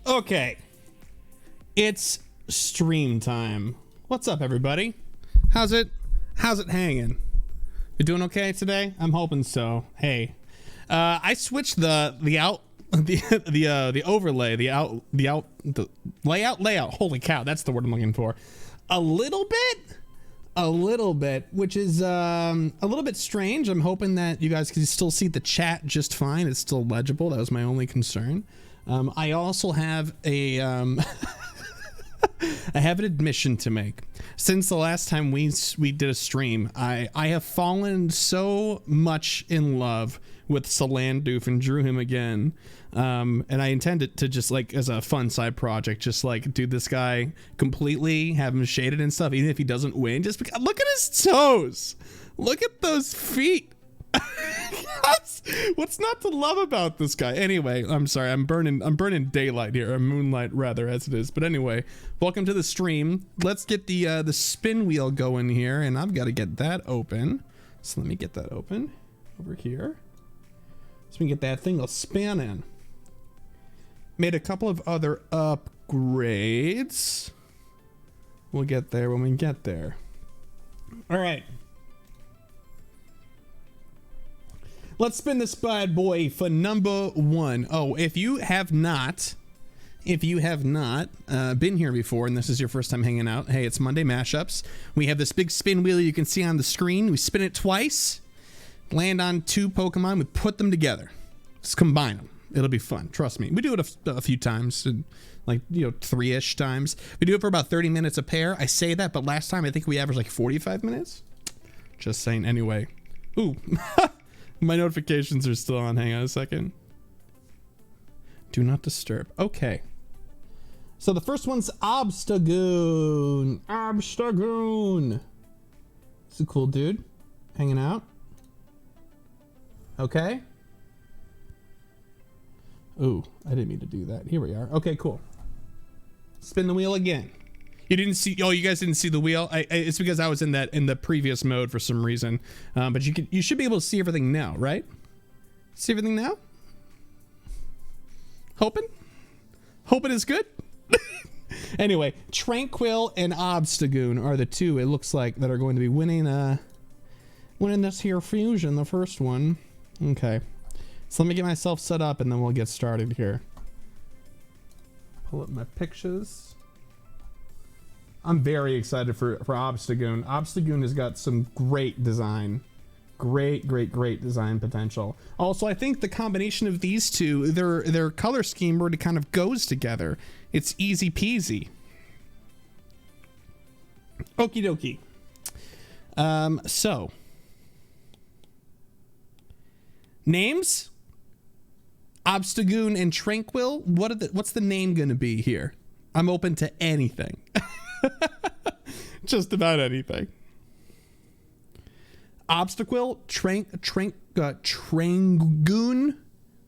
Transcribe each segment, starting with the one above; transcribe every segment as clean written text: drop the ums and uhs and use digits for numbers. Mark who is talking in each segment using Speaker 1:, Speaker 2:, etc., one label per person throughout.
Speaker 1: Okay, it's stream time. What's up, everybody? How's it hanging? You doing okay today? I'm hoping so. Hey, I switched the overlay, the layout. Holy cow, that's the word I'm looking for. A little bit, which is a little bit strange. I'm hoping that you guys can still see the chat just fine. It's still legible. That was my only concern. I also have a I have an admission to make. Since the last time we did a stream, I have fallen so much in love with Salandoof and drew him again. And I intended to just, like, as a fun side project, just like do this guy completely, have him shaded and stuff, even if he doesn't win. Just because, look at his toes, look at those feet. What's not to love about this guy? Anyway, I'm sorry, I'm burning daylight here, or moonlight rather, as it is. But anyway, welcome to the stream. Let's get the spin wheel going here, and I've got to get that open. So let me get that open over here, so we can get that thing all spinning. Made a couple of other upgrades. We'll get there when we get there. All right. Let's spin this bad boy for number one. Oh, if you have not been here before and this is your first time hanging out, hey, it's Monday Mashups. We have this big spin wheel you can see on the screen. We spin it twice, land on two Pokemon, we put them together. Just combine them. It'll be fun. Trust me. We do it a few times, like, you know, 3-ish times. We do it for about 30 minutes a pair. I say that, but last time I think we averaged like 45 minutes. Just saying. Anyway. Ooh. My notifications are still on. Hang on a second. Do not disturb. Okay. So the first one's Obstagoon. Obstagoon. It's a cool dude. Hanging out. Okay. Ooh, I didn't mean to do that. Here we are. Okay, cool. Spin the wheel again. You didn't see? Oh, you guys didn't see the wheel. It's because I was in the previous mode for some reason. But you should be able to see everything now, right? See everything now? Hoping is good. Anyway, Tranquil and Obstagoon are the two, it looks like, that are going to be winning this here fusion, the first one. Okay. So let me get myself set up and then we'll get started here. Pull up my pictures. I'm very excited for Obstagoon. Obstagoon has got some great design. Great design potential. Also, I think the combination of these two, their color scheme really kind of goes together. It's easy peasy. Okie dokie. So. Names? Obstagoon and Tranquil. What's the name gonna be here? I'm open to anything. Just about anything. Obstacle, Trangoon.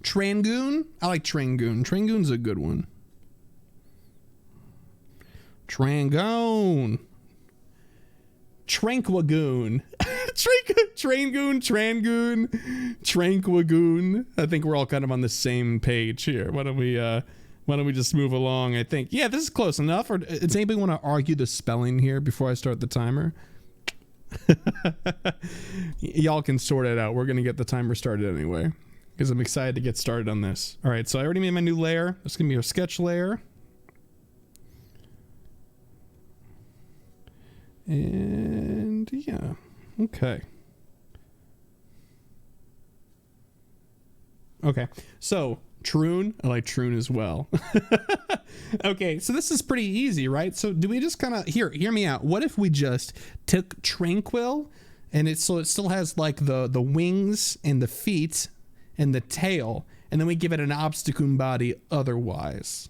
Speaker 1: Trangoon. I like Trangoon. Trangoon's a good one. Trangoon. Tranquagoon. Tranquagoon. I think we're all kind of on the same page here. Why don't we just move along? I think, yeah, this is close enough. Or does anybody want to argue the spelling here before I start the timer? Y'all can sort it out. We're going to get the timer started anyway, because I'm excited to get started on this. All right, so I already made my new layer. It's going to be a sketch layer. And yeah, okay. Okay, so Troon, I like Troon as well. Okay, so this is pretty easy, right? So do we just kind of, hear me out. What if we just took Tranquil and it still has like the wings and the feet and the tail, and then we give it an Obstagoon body otherwise?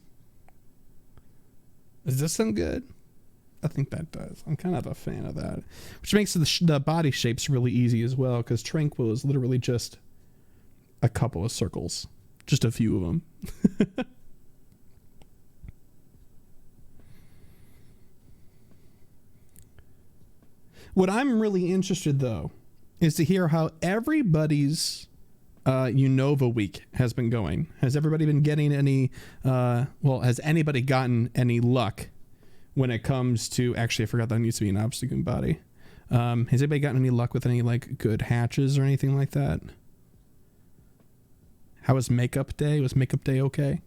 Speaker 1: Does this sound good? I think that does. I'm kind of a fan of that, which makes the body shapes really easy as well, because Tranquil is literally just a couple of circles, just a few of them. What I'm really interested, though, is to hear how everybody's Unova week has been going. Has everybody been getting any, has anybody gotten any luck when it comes to, actually, I forgot that needs to be an obstacle body. Has anybody gotten any luck with any, like, good hatches or anything like that? How was makeup day? Was makeup day okay?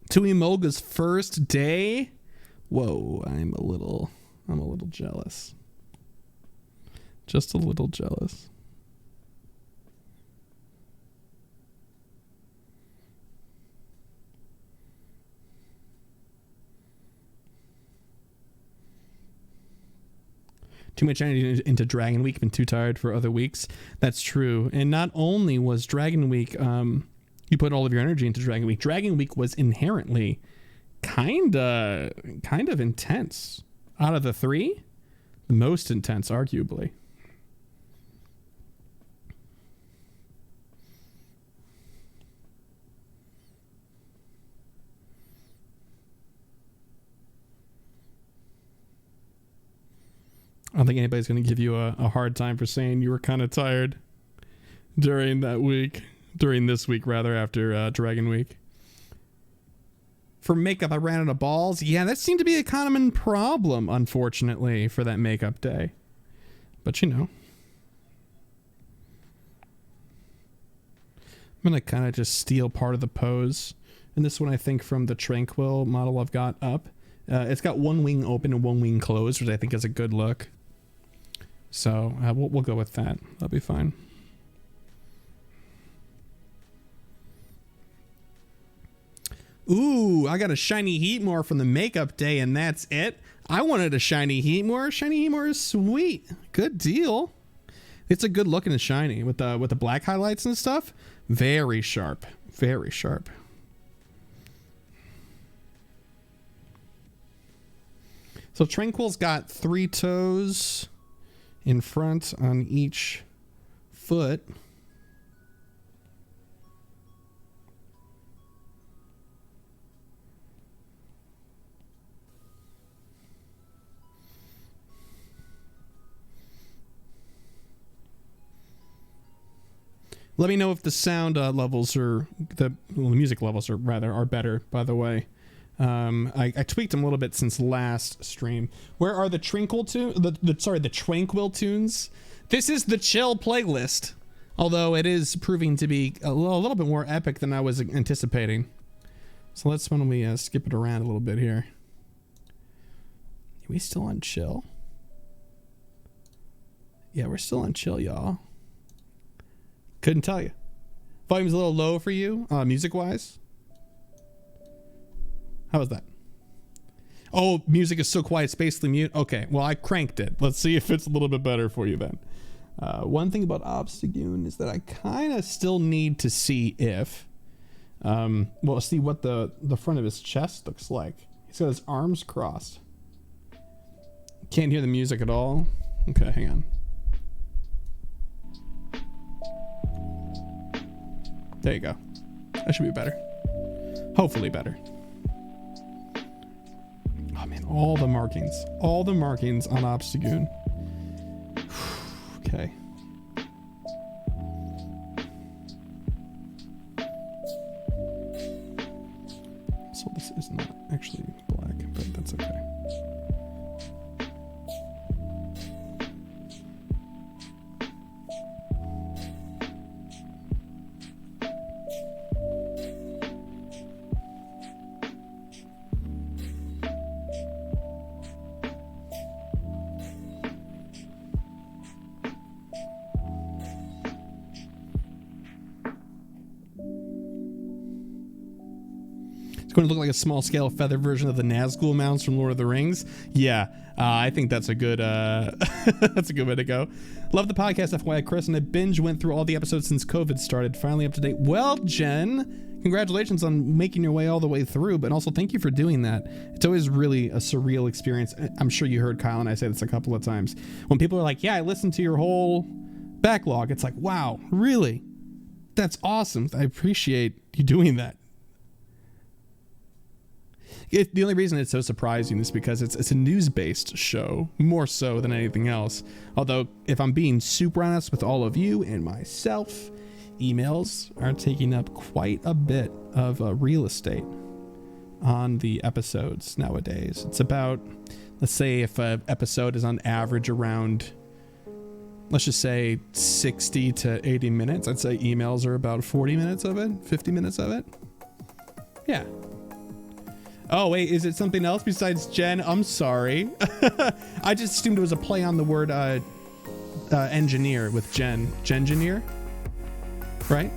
Speaker 1: Tui Mulga's first day? Whoa, I'm a little jealous. Just a little jealous. Too much energy into Dragon Week. Been too tired for other weeks. That's true. And not only was Dragon Week, you put all of your energy into Dragon Week. Dragon Week was inherently kind of intense. Out of the three, the most intense, arguably. I don't think anybody's going to give you a hard time for saying you were kind of tired during that week. During this week, rather, after Dragon Week. For makeup, I ran out of balls. Yeah, that seemed to be a common problem, unfortunately, for that makeup day. But, you know. I'm going to kind of just steal part of the pose. And this one, I think, from the Tranquil model I've got up. It's got one wing open and one wing closed, which I think is a good look. So, we'll go with that. That'll be fine. Ooh, I got a shiny Heatmore from the makeup day, and that's it. I wanted a shiny Heatmore. Shiny Heatmore is sweet. Good deal. It's a good looking and shiny with the black highlights and stuff. Very sharp. Very sharp. So Tranquil's got 3 toes in front on each foot. Let me know if the sound levels the music levels are better, by the way. I tweaked them a little bit since last stream. Where are the Tranquil tunes? This is the chill playlist, although it is proving to be a little bit more epic than I was anticipating. So let's skip it around a little bit here. Are we still on chill? Yeah, we're still on chill, y'all. Couldn't tell you. Volume's a little low for you, music-wise. How was that? Oh, music is so quiet, it's basically mute. Okay, well, I cranked it. Let's see if it's a little bit better for you then. One thing about Obstagoon is that I kind of still need to see if... see what the front of his chest looks like. He's got his arms crossed. Can't hear the music at all. Okay, hang on. There you go. That should be better. Hopefully better. Oh man, all the markings on Obstagoon. Okay. So this is not actually black, but that's okay. Going to look like a small scale feather version of the Nazgul mounts from Lord of the Rings. Yeah, I think that's a good that's a good way to go. Love the podcast, FYI, Chris, and I binge went through all the episodes since COVID started. Finally up to date. Well, Jen, congratulations on making your way all the way through, but also thank you for doing that. It's always really a surreal experience. I'm sure you heard Kyle and I say this a couple of times. When people are like, yeah, I listened to your whole backlog. It's like, wow, really? That's awesome. I appreciate you doing that. The only reason it's so surprising is because it's a news-based show, more so than anything else. Although, if I'm being super honest with all of you and myself, emails are taking up quite a bit of real estate on the episodes nowadays. It's about, let's say if an episode is on average around, let's just say 60 to 80 minutes, I'd say emails are about 40 minutes of it, 50 minutes of it. Yeah. Oh, wait, is it something else besides Jen? I'm sorry. I just assumed it was a play on the word engineer with Jen. Gengineer? Right?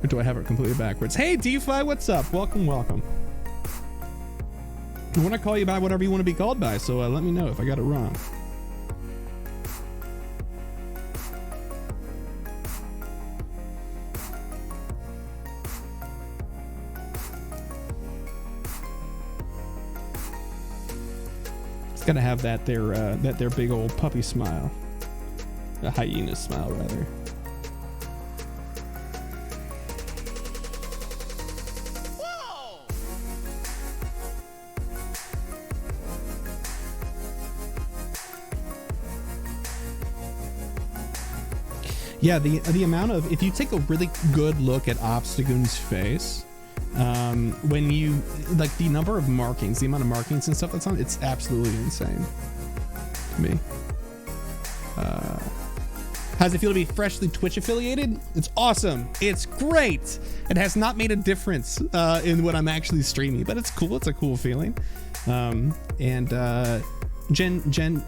Speaker 1: Or do I have it completely backwards? Hey, DeFi, what's up? Welcome, welcome. I want to call you by whatever you want to be called by, so let me know if I got it wrong. It's gotta have that their big old puppy smile, a hyena smile rather. Whoa! Yeah, the amount of, if you take a really good look at Obstagoon's face. When you like the number of markings, the amount of markings and stuff that's on, it's absolutely insane to me. How's it feel to be freshly Twitch affiliated? It's awesome. It's great. It has not made a difference in what I'm actually streaming, but it's cool. It's a cool feeling. Jen,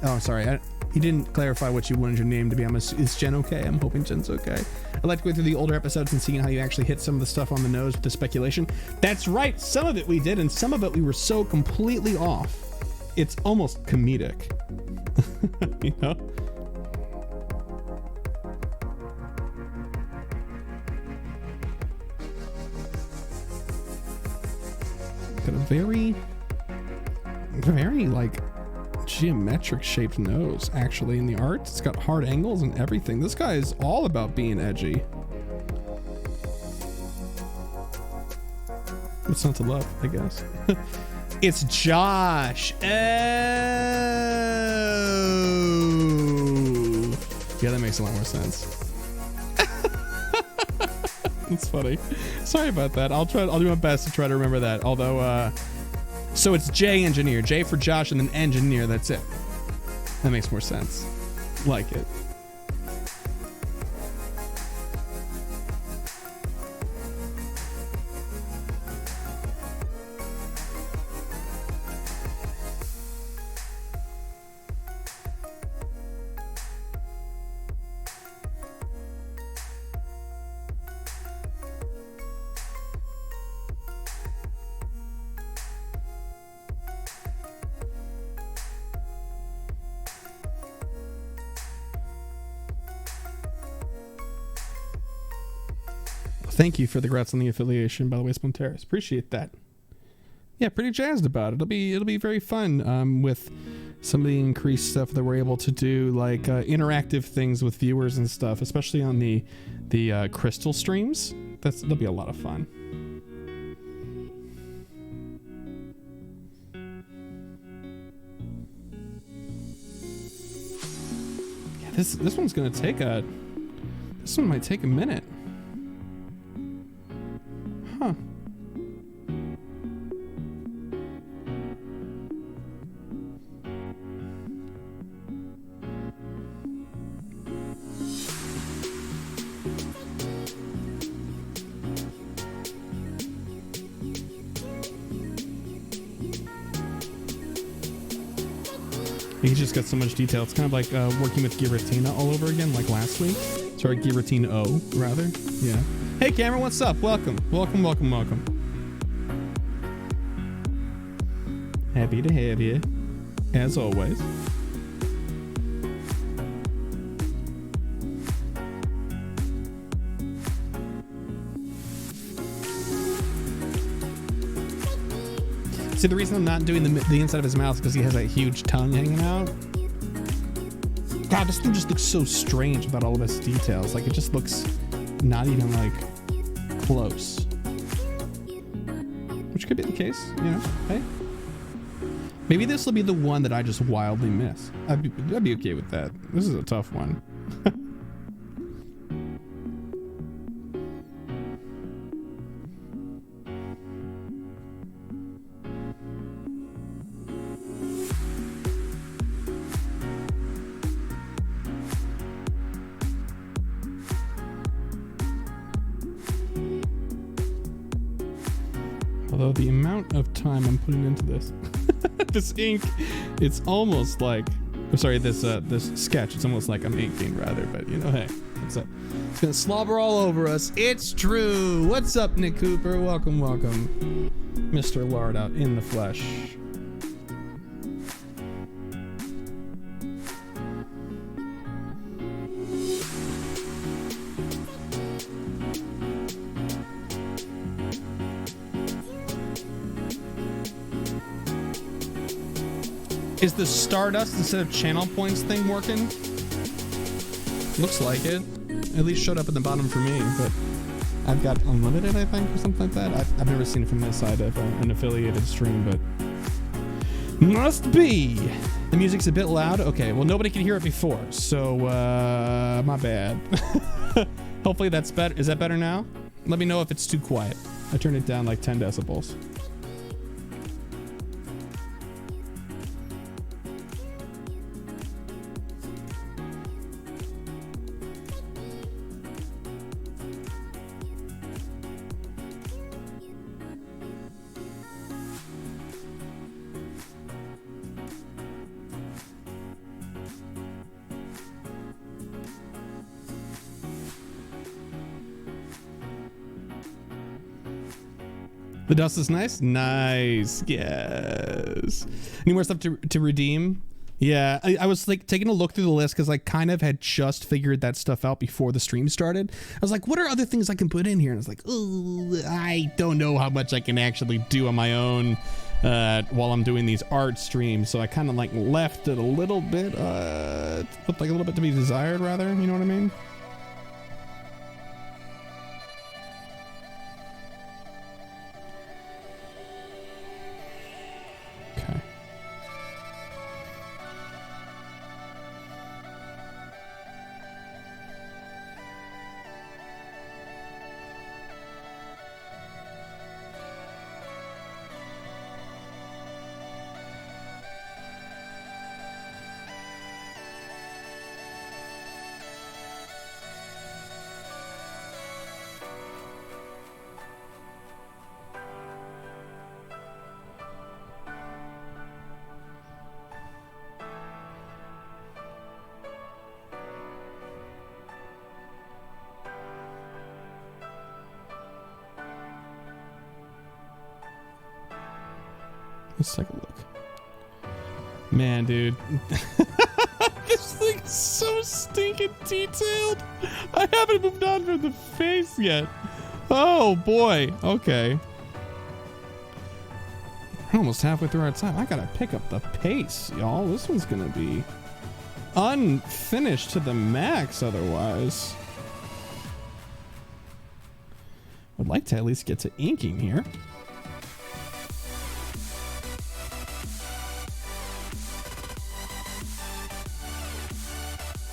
Speaker 1: oh, sorry. You didn't clarify what you wanted your name to be. Is Jen okay? I'm hoping Jen's okay. I like to go through the older episodes and seeing how you actually hit some of the stuff on the nose with the speculation. That's right. Some of it we did, and some of it we were so completely off. It's almost comedic. You know? Got a very like geometric shaped nose actually in the art. It's got hard angles and everything. This guy is all about being edgy. What's not to love, I guess. It's Josh. Oh, yeah, that makes a lot more sense. That's funny. Sorry about that. I'll do my best to try to remember that. Although so it's J Engineer, J for Josh, and then Engineer. That's it. That makes more sense. Like it. Thank you for the congrats on the affiliation, by the way, Splinteris. Appreciate that. Yeah, pretty jazzed about it. It'll be very fun with some of the increased stuff that we're able to do, like interactive things with viewers and stuff, especially on the crystal streams. That'll be a lot of fun. Yeah, this one's gonna take this one might take a minute. Huh. He just got so much detail. It's kind of like working with Giratina all over again, like last week. Sorry, Giratina O, rather. Yeah. Hey, Cameron, what's up? Welcome. Welcome, welcome, welcome. Happy to have you, as always. See, the reason I'm not doing the inside of his mouth is because he has that huge tongue hanging out. God, this thing just looks so strange without all of its details. Like, it just looks not even like close. Which could be the case, you know, hey. Maybe this will be the one that I just wildly miss. I'd be okay with that. This is a tough one. Although the amount of time I'm putting into this, this ink, it's almost like, I'm sorry, this sketch, it's almost like I'm inking rather, but you know, hey, it's gonna slobber all over us. It's true. What's up, Nick Cooper? Welcome, welcome, Mr. Lard out in the flesh. Is the Stardust instead of channel points thing working? Looks like it. At least showed up at the bottom for me, but I've got unlimited, I think, or something like that. I've never seen it from this side of an affiliated stream, but must be. The music's a bit loud. Okay, well, nobody can hear it before, so my bad. Hopefully that's better. Is that better now? Let me know if it's too quiet. I turned it down like 10 decibels. The dust is nice? Nice. Yes. Any more stuff to redeem? Yeah, I was like taking a look through the list because I kind of had just figured that stuff out before the stream started. I was like, what are other things I can put in here? And I was like, oh, I don't know how much I can actually do on my own while I'm doing these art streams. So I kind of like left it a little bit, looked like a little bit to be desired rather, you know what I mean? Let's take a look. Man, dude. This thing's so stinking detailed. I haven't moved on from the face yet. Oh, boy. Okay. We're almost halfway through our time. I gotta pick up the pace, y'all. This one's gonna be unfinished to the max otherwise. I'd like to at least get to inking here.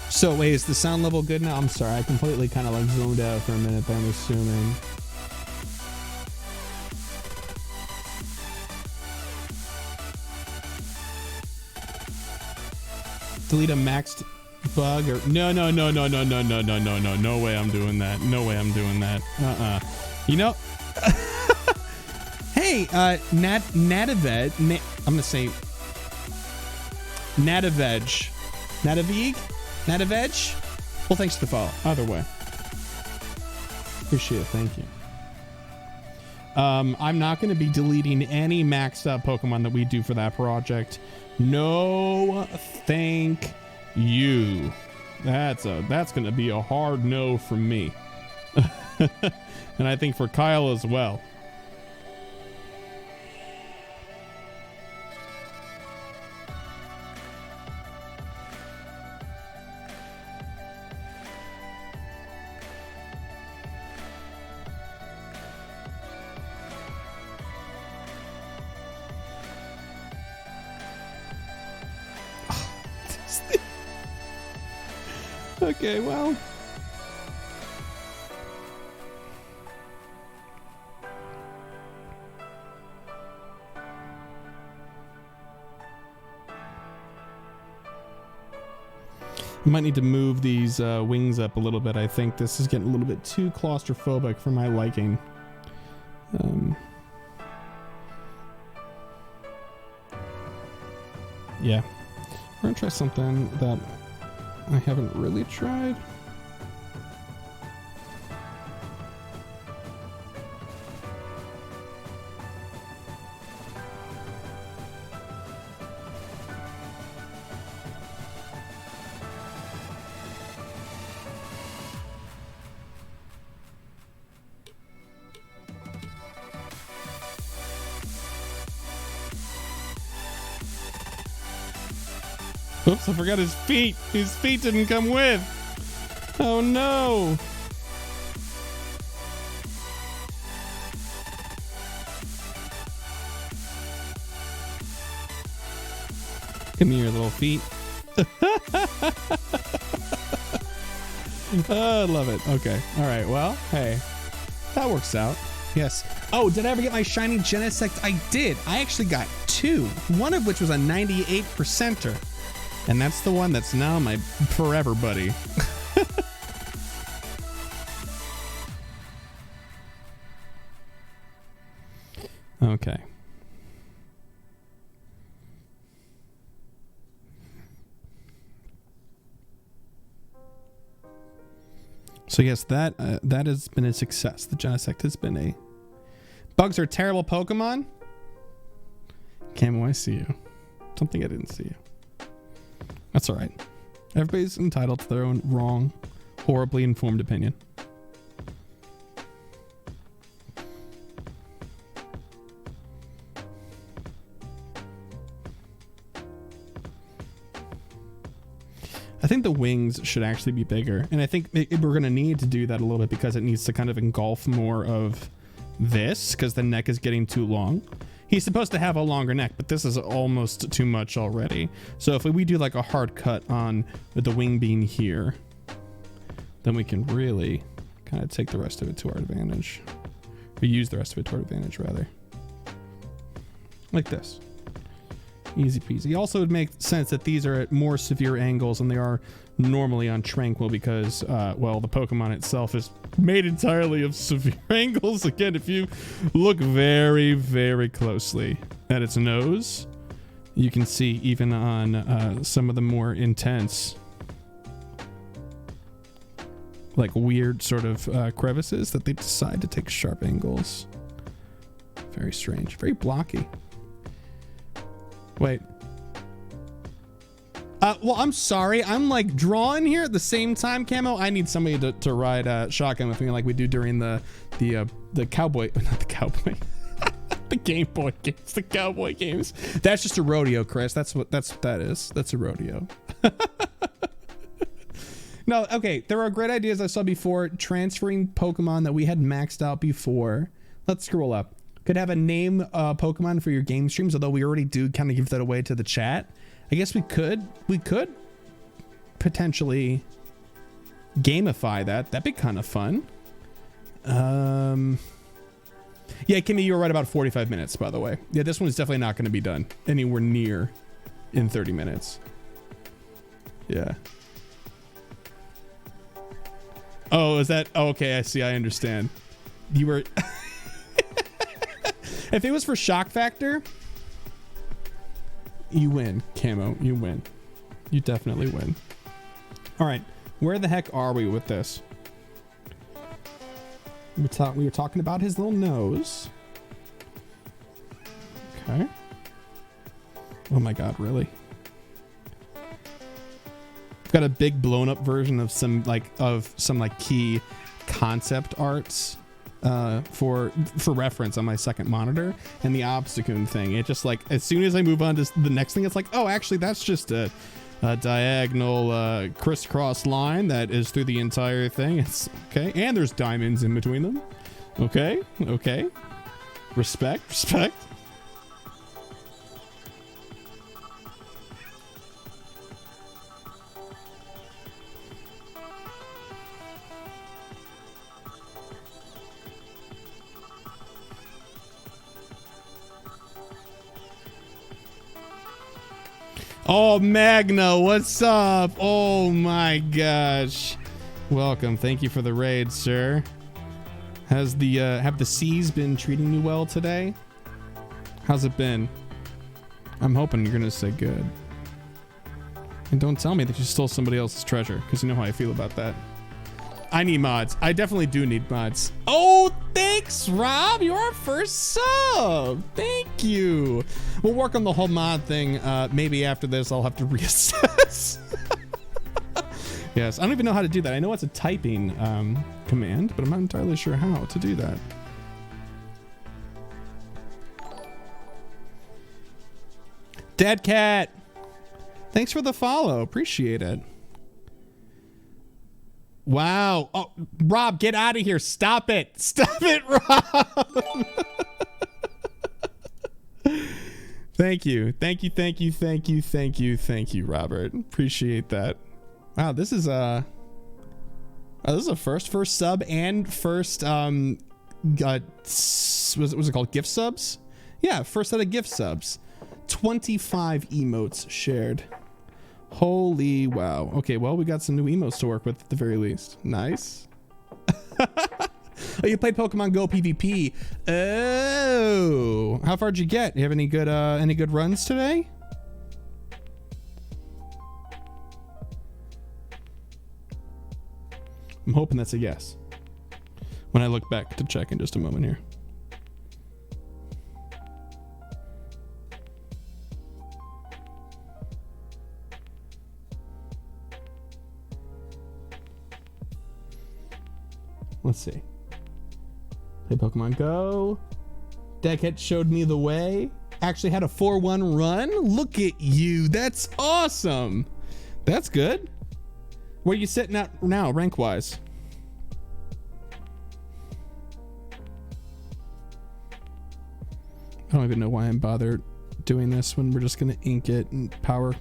Speaker 1: So wait, is the sound level good now? I'm sorry, I completely kind of like zoned out for a minute there, I'm assuming. Delete a maxed bug or no way I'm doing that. No way I'm doing that. You know, hey, Nataved, I'm gonna say Nataveg. Nataveg? Well, thanks for the follow. Either way. Appreciate it. Thank you. I'm not going to be deleting any maxed out Pokemon that we do for that project. No, thank you. That's going to be a hard no from me. And I think for Kyle as well. Okay, well. We might need to move these wings up a little bit. I think this is getting a little bit too claustrophobic for my liking. Yeah. We're gonna try something that I haven't really tried. Oops, I forgot his feet. His feet didn't come with. Oh no. Give me your little feet. I love it. Okay. All right. Well, hey, that works out. Yes. Oh, did I ever get my shiny Genesect? I did. I actually got two, one of which was a 98%er. And that's the one that's now my forever buddy. Okay. So yes, that has been a success. The Genesect has been a... Bugs are terrible Pokemon? Camo, I see you. Something I didn't see you. That's all right. Everybody's entitled to their own wrong, horribly informed opinion. I think the wings should actually be bigger. And I think we're going to need to do that a little bit because it needs to kind of engulf more of this because the neck is getting too long. He's supposed to have a longer neck, but this is almost too much already. So if we do like a hard cut on with the wing being here, then we can really kind of take the rest of it to our advantage. Or use the rest of it to our advantage, rather. Like this. Easy peasy. Also, it would make sense that these are at more severe angles than they are normally on Tranquil because, well, the Pokemon itself is made entirely of severe angles. Again, if you look very, very closely at its nose, you can see even on some of the more intense, like weird sort of crevices that they decide to take sharp angles. Very strange. Very blocky. Wait. Well, I'm sorry. I'm like drawing here at the same time, Camo. I need somebody to ride shotgun with me like we do during the cowboy, not the cowboy, the Game Boy games, the cowboy games. That's just a rodeo, Chris. That's what that is. That's a rodeo. No, okay. There are great ideas I saw before. Transferring Pokemon that we had maxed out before. Let's scroll up. Could have a name Pokemon for your game streams, although we already do kind of give that away to the chat. I guess we could potentially gamify that. That'd be kind of fun. Yeah, Kimmy, you were right about 45 minutes, by the way. Yeah, this one's definitely not going to be done anywhere near in 30 minutes. Yeah. Oh, is that? Oh, okay, I see. I understand. You were... If it was for shock factor, you win, Camo. You win. You definitely win. All right, where the heck are we with this? We were talking about his little nose. Okay. Oh my God, really? I've got a big blown up version of some key concept arts. For reference on my second monitor, and the Obstacoon thing, it just like as soon as I move on to the next thing, it's like, oh, actually that's just a diagonal crisscross line that is through the entire thing. It's okay, and there's diamonds in between them. Okay, respect. Oh, Magna, what's up? Oh my gosh. Welcome. Thank you for the raid, sir. Has the have the seas been treating you well today? How's it been? I'm hoping you're gonna say good. And don't tell me that you stole somebody else's treasure, because you know how I feel about that. I need mods. I definitely do need mods. Oh, thanks, Rob. You're our first sub. Thank you. We'll work on the whole mod thing. Maybe after this, I'll have to reassess. Yes, I don't even know how to do that. I know it's a typing command, but I'm not entirely sure how to do that. Dead Cat. Thanks for the follow. Appreciate it. Wow. Oh, Rob, get out of here. Stop it. Stop it, Rob. Thank you. Thank you. Thank you. Thank you. Thank you. Thank you, Robert. Appreciate that. Wow, this is a first sub and first was it called gift subs? Yeah, first set of gift subs. 25 emotes shared. Holy wow. Okay, well, we got some new emotes to work with at the very least. Nice. Oh, you played Pokemon Go PvP. Oh, how far did you get? You have any good runs today? I'm hoping that's a yes. When I look back to check in just a moment here. Let's see. Hey, Pokemon Go. Deckhead showed me the way. Actually had a 4-1 run. Look at you. That's awesome. That's good. Where are you sitting at now, rank-wise? I don't even know why I'm bothered doing this when we're just going to ink it and power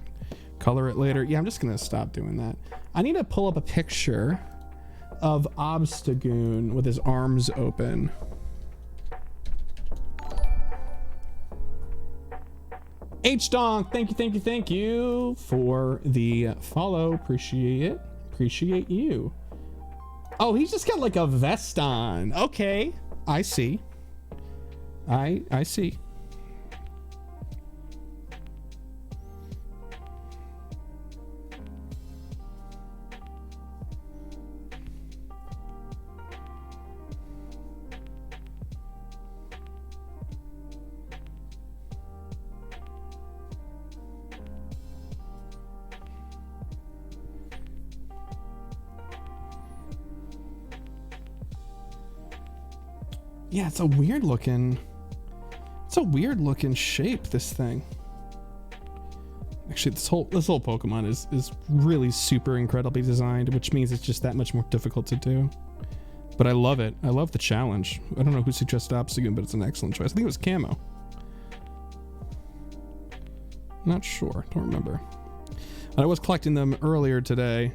Speaker 1: color it later. Yeah, I'm just going to stop doing that. I need to pull up a picture of Obstagoon with his arms open. H-Donk, thank you for the follow. Appreciate it. Appreciate you. Oh, he's just got like a vest on. Okay, I see. I see. Yeah, it's a weird looking shape, this thing. Actually, this whole Pokemon is really super incredibly designed, which means it's just that much more difficult to do. But I love it. I love the challenge. I don't know who suggested Obstagoon, but it's an excellent choice. I think it was Camo. Not sure. Don't remember. I was collecting them earlier today.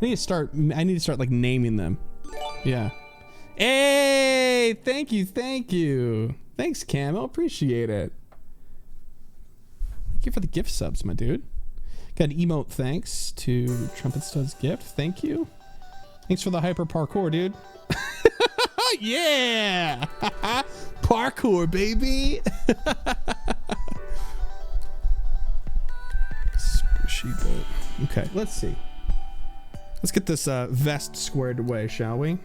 Speaker 1: I need to start like naming them. Yeah. Hey, thank you. Thanks, Camo. Appreciate it. Thank you for the gift subs, my dude. Got an emote thanks to Trumpet Stud's gift. Thank you. Thanks for the hyper parkour, dude. Yeah! Parkour, baby! Squishy bit. Okay, let's see. Let's get this vest squared away, shall we?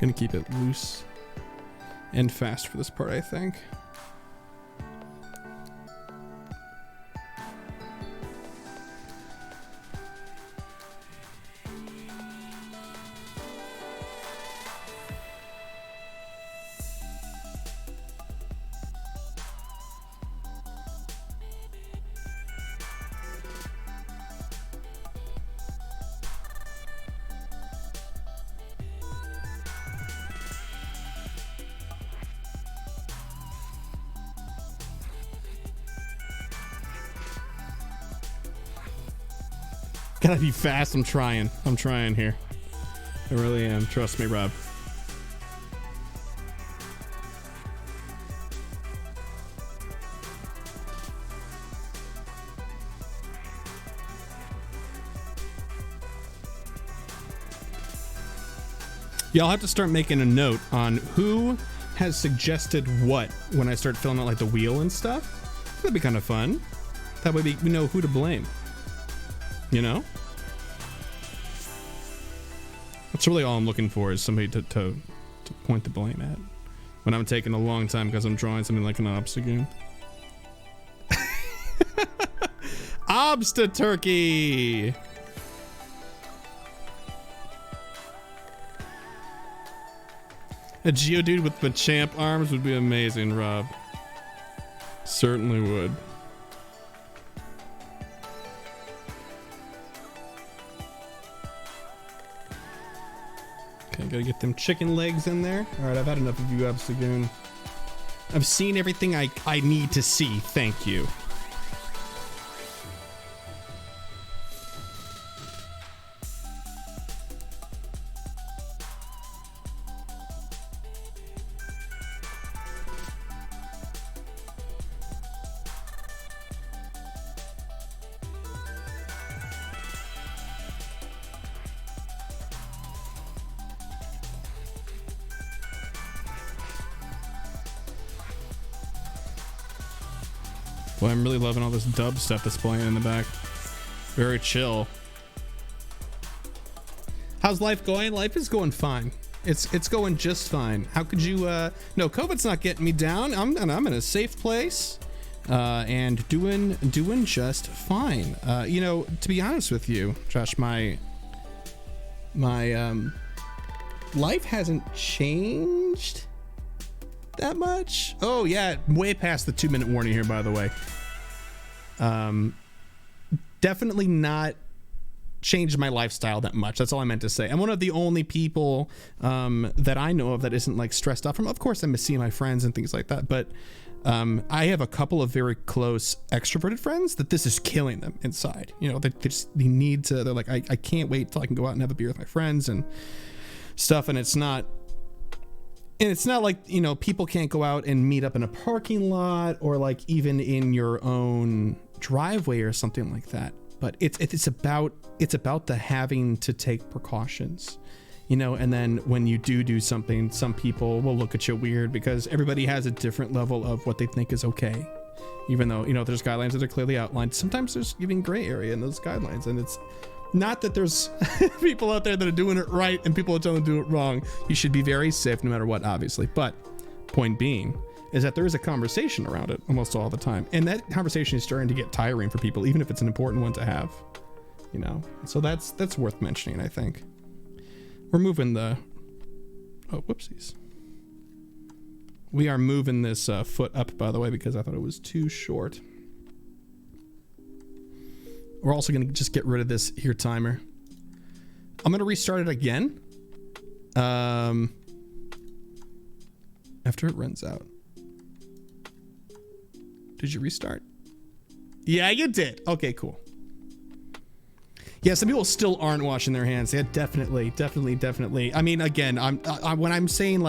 Speaker 1: Gonna keep it loose and fast for this part, I think. Gotta be fast. I'm trying here. I really am. Trust me, Rob. Yeah, I'll have to start making a note on who has suggested what when I start filling out like the wheel and stuff. That'd be kind of fun. That way we know who to blame. You know? That's really all I'm looking for, is somebody to point the blame at when I'm taking a long time because I'm drawing something like an obstagoon. Obsta turkey. A Geodude with the champ arms would be amazing, Rob. Certainly would. Okay, gotta get them chicken legs in there. Alright, I've had enough of you, Obstagoon. I've seen everything I need to see. Thank you. Boy, I'm really loving all this dub stuff that's playing in the back. Very chill. How's life going? Life is going fine. It's going just fine. How could you no, COVID's not getting me down. I'm in a safe place and doing just fine. You know, to be honest with you, Josh, my life hasn't changed that much. Oh yeah, way past the 2-minute warning here, by the way. Definitely not changed my lifestyle that much. That's all I meant to say. I'm one of the only people that I know of that isn't like stressed out from. Of course, I miss seeing my friends and things like that, but I have a couple of very close extroverted friends that this is killing them inside. You know, they need to. They're like, I can't wait till I can go out and have a beer with my friends and stuff. And it's not like, you know, people can't go out and meet up in a parking lot or like even in your own driveway or something like that. But it's about the having to take precautions, you know. And then when you do something, some people will look at you weird because everybody has a different level of what they think is okay. Even though, you know, there's guidelines that are clearly outlined. Sometimes there's even gray area in those guidelines, and it's not that there's people out there that are doing it right and people are telling them to do it wrong. You should be very safe no matter what, obviously. But point being is that there is a conversation around it almost all the time. And that conversation is starting to get tiring for people, even if it's an important one to have, you know? So that's worth mentioning, I think. We're moving the, oh, whoopsies. We are moving this foot up, by the way, because I thought it was too short. We're also going to just get rid of this here timer. I'm going to restart it again. After it runs out. Did you restart? Yeah, you did. Okay, cool. Yeah, some people still aren't washing their hands. Yeah, definitely. I mean, again, when I'm saying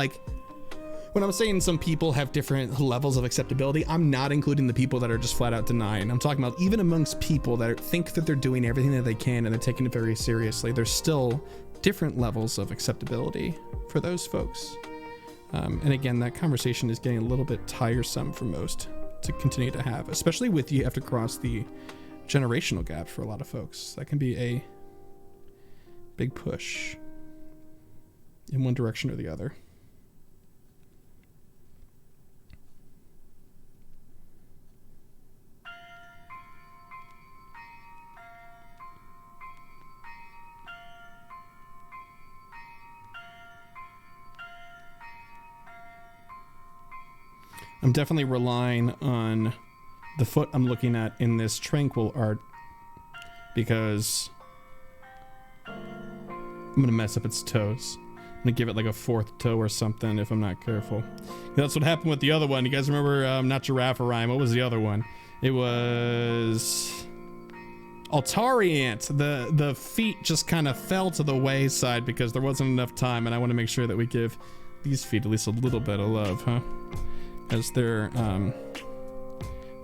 Speaker 1: some people have different levels of acceptability, I'm not including the people that are just flat out denying. I'm talking about even amongst people that think that they're doing everything that they can and they're taking it very seriously. There's still different levels of acceptability for those folks. And again, that conversation is getting a little bit tiresome for most to continue to have, especially with you have to cross the generational gap for a lot of folks. That can be a big push in one direction or the other. I'm definitely relying on the foot I'm looking at in this Tranquil art because I'm gonna mess up its toes. I'm gonna give it like a 4th toe or something if I'm not careful. That's what happened with the other one. You guys remember, not Giraffe or Rhyme, what was the other one? It was Altariant. The feet just kind of fell to the wayside because there wasn't enough time, and I want to make sure that we give these feet at least a little bit of love, huh? As they're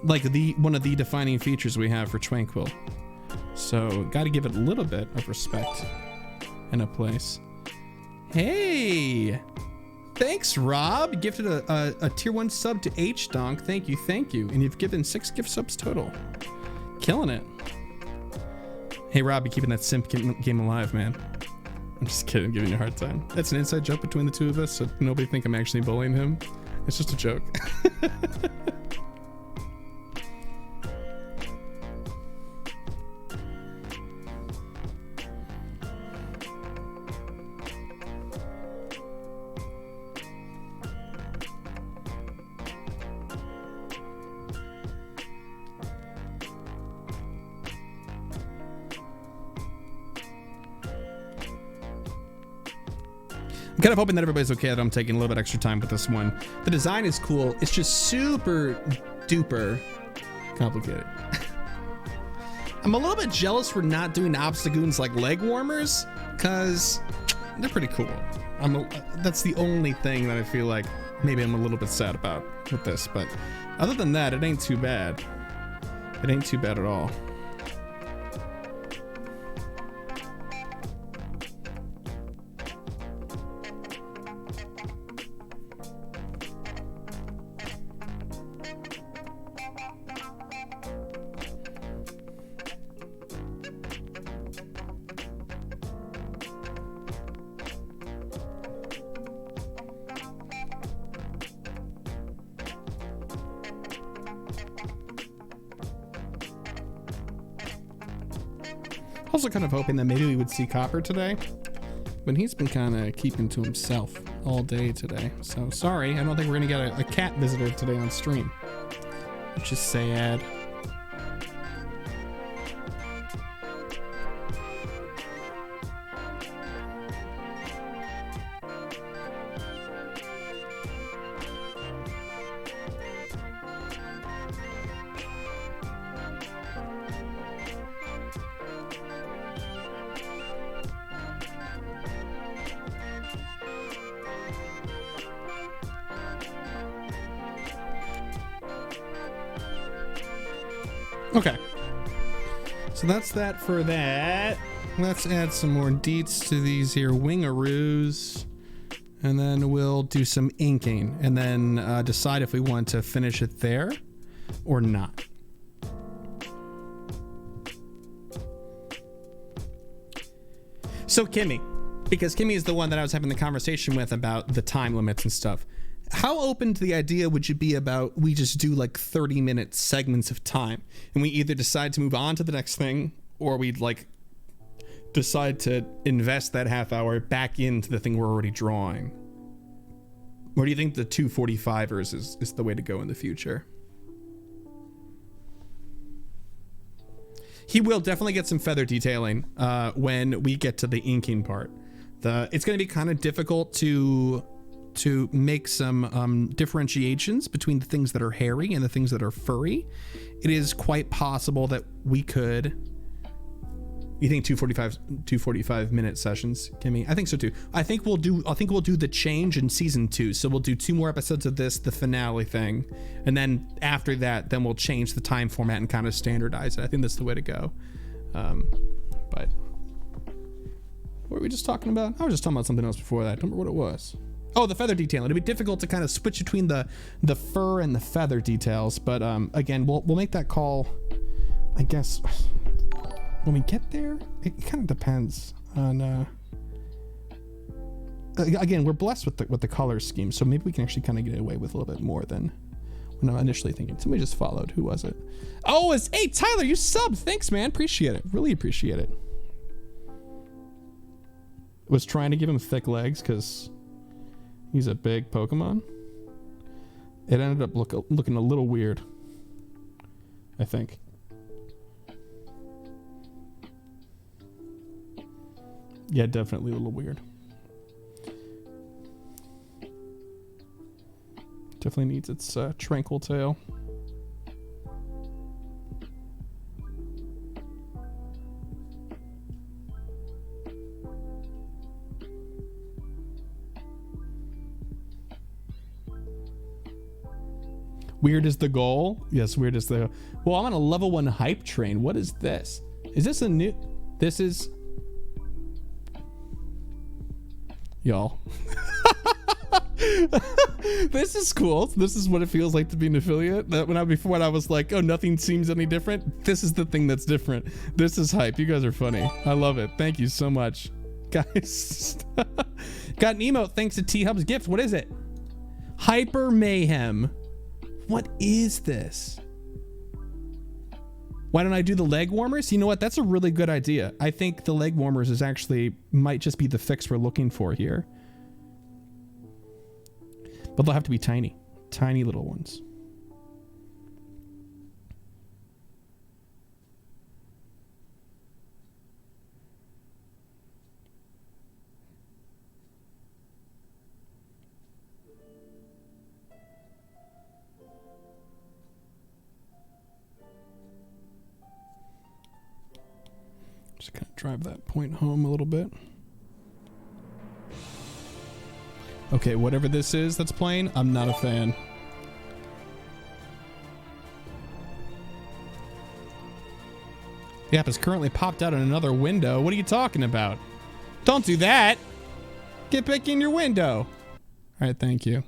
Speaker 1: like one of the defining features we have for Tranquil. So got to give it a little bit of respect and a place. Hey, thanks, Rob. Gifted a tier 1 sub to H-Donk. Thank you, thank you. And you've given 6 gift subs total. Killing it. Hey, Rob, you keeping that simp game alive, man. I'm just kidding, I'm giving you a hard time. That's an inside joke between the two of us, so nobody think I'm actually bullying him. It's just a joke. I'm kind of hoping that everybody's okay that I'm taking a little bit extra time with this one. The design is cool. It's just super duper complicated. I'm a little bit jealous we're not doing Obstagoons like leg warmers, because they're pretty cool. That's the only thing that I feel like maybe I'm a little bit sad about with this. But other than that, it ain't too bad. It ain't too bad at all. Also kind of hoping that maybe we would see Copper today, but he's been kind of keeping to himself all day today. So sorry, I don't think we're gonna get a cat visitor today on stream, which is sad. Okay, so that's that for that. Let's add some more deets to these here wingaroos, and then we'll do some inking, and then decide if we want to finish it there or not. So Kimmy, because Kimmy is the one that I was having the conversation with about the time limits and stuff. How open to the idea would you be about we just do like 30-minute segments of time and we either decide to move on to the next thing, or we'd like decide to invest that half hour back into the thing we're already drawing? Or do you think the 245ers is the way to go in the future? He will definitely get some feather detailing when we get to the inking part. It's going to be kind of difficult to make some differentiations between the things that are hairy and the things that are furry. It is quite possible that we could. You think 245 minute sessions, Kimmy? I think so too. I think we'll do the change in season 2. So we'll do 2 more episodes of this, the finale thing, and then after that, then we'll change the time format and kind of standardize it. I think that's the way to go. But what were we just talking about? I was just talking about something else before that. I don't remember what it was. Oh, the feather detailing. It'd be difficult to kind of switch between the fur and the feather details, but again, we'll make that call, I guess, when we get there. It kind of depends on. Again, we're blessed with the color scheme, so maybe we can actually kind of get away with a little bit more than when I'm initially thinking. Somebody just followed. Who was it? Oh, hey Tyler, you subbed. Thanks, man. Appreciate it. Really appreciate it. Was trying to give him thick legs because he's a big Pokemon. It ended up looking a little weird, I think. Yeah, definitely a little weird. Definitely needs its tranquil tail. Weird is the goal? Yes, weird is the... Well, I'm on a level 1 hype train. What is this? Is this a new... This is... y'all. This is cool. This is what it feels like to be an affiliate. That when I was like, oh, nothing seems any different. This is the thing that's different. This is hype. You guys are funny. I love it. Thank you so much, guys. Got an emote thanks to T-Hub's gift. What is it? Hyper Mayhem. What is this? Why don't I do the leg warmers? You know what? That's a really good idea. I think the leg warmers is actually might just be the fix we're looking for here. But they'll have to be tiny. Tiny little ones. Just kind of drive that point home a little bit. Okay, whatever this is that's playing, I'm not a fan. The app is currently popped out in another window. What are you talking about? Don't do that. Get back in your window. All right, thank you.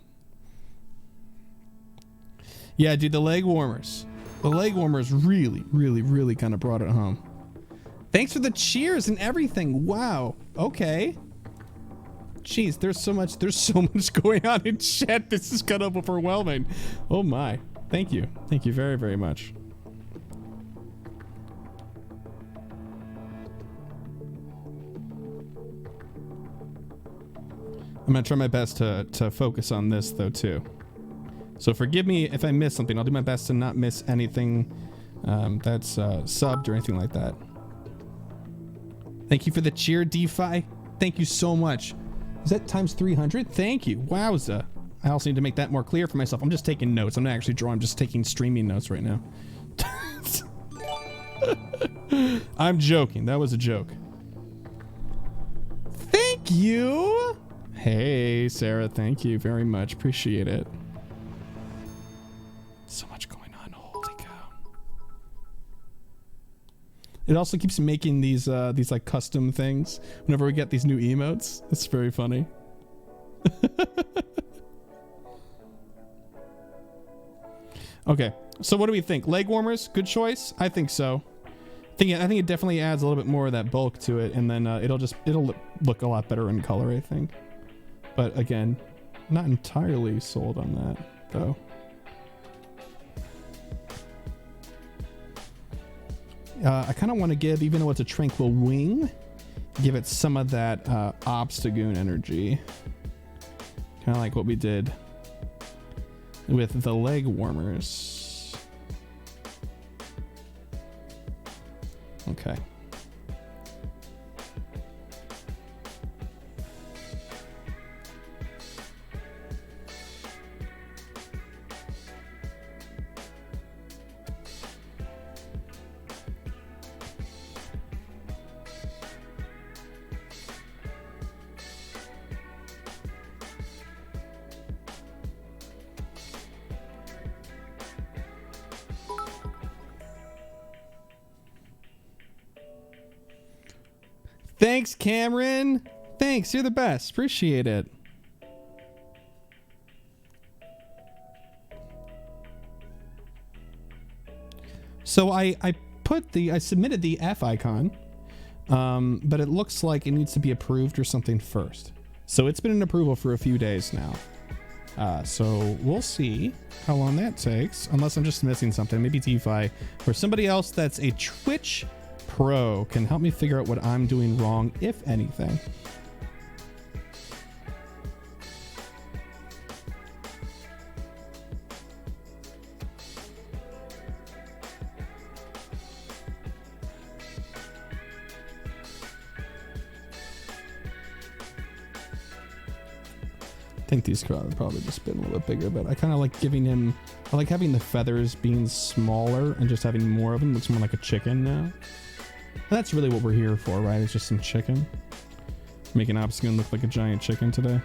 Speaker 1: Yeah, dude, the leg warmers. The leg warmers really, really, really kind of brought it home. Thanks for the cheers and everything. Wow. Okay. Jeez, there's so much going on in chat. This is kind of overwhelming. Oh my. Thank you. Thank you very, very much. I'm gonna try my best to focus on this though too. So forgive me if I miss something. I'll do my best to not miss anything that's subbed or anything like that. Thank you for the cheer, DeFi. Thank you so much. Is that times 300? Thank you. Wowza. I also need to make that more clear for myself. I'm just taking notes. I'm not actually drawing. I'm just taking streaming notes right now. I'm joking. That was a joke. Thank you. Hey, Sarah. Thank you very much. Appreciate it. So much going on. Holy cow. It also keeps making these like custom things whenever we get these new emotes. It's very funny. Okay, so what do we think? Leg warmers, good choice. I think so. I think it definitely adds a little bit more of that bulk to it, and then it'll look a lot better in color, I think. But again, not entirely sold on that though. I kind of want to give, even though it's a tranquil wing, give it some of that Obstagoon energy. Kind of like what we did with the leg warmers. Okay. Thanks, Cameron. Thanks, you're the best. Appreciate it. So I submitted the F icon, but it looks like it needs to be approved or something first. So it's been in approval for a few days now. So we'll see how long that takes, unless I'm just missing something. Maybe DeFi or somebody else that's a Twitch Pro can help me figure out what I'm doing wrong, if anything. I think these could probably just been a little bit bigger, but I kind of like giving him, I like having the feathers being smaller and just having more of them. Looks more like a chicken now. And that's really what we're here for, right? It's just some chicken. Making Obstagoon look like a giant chicken today.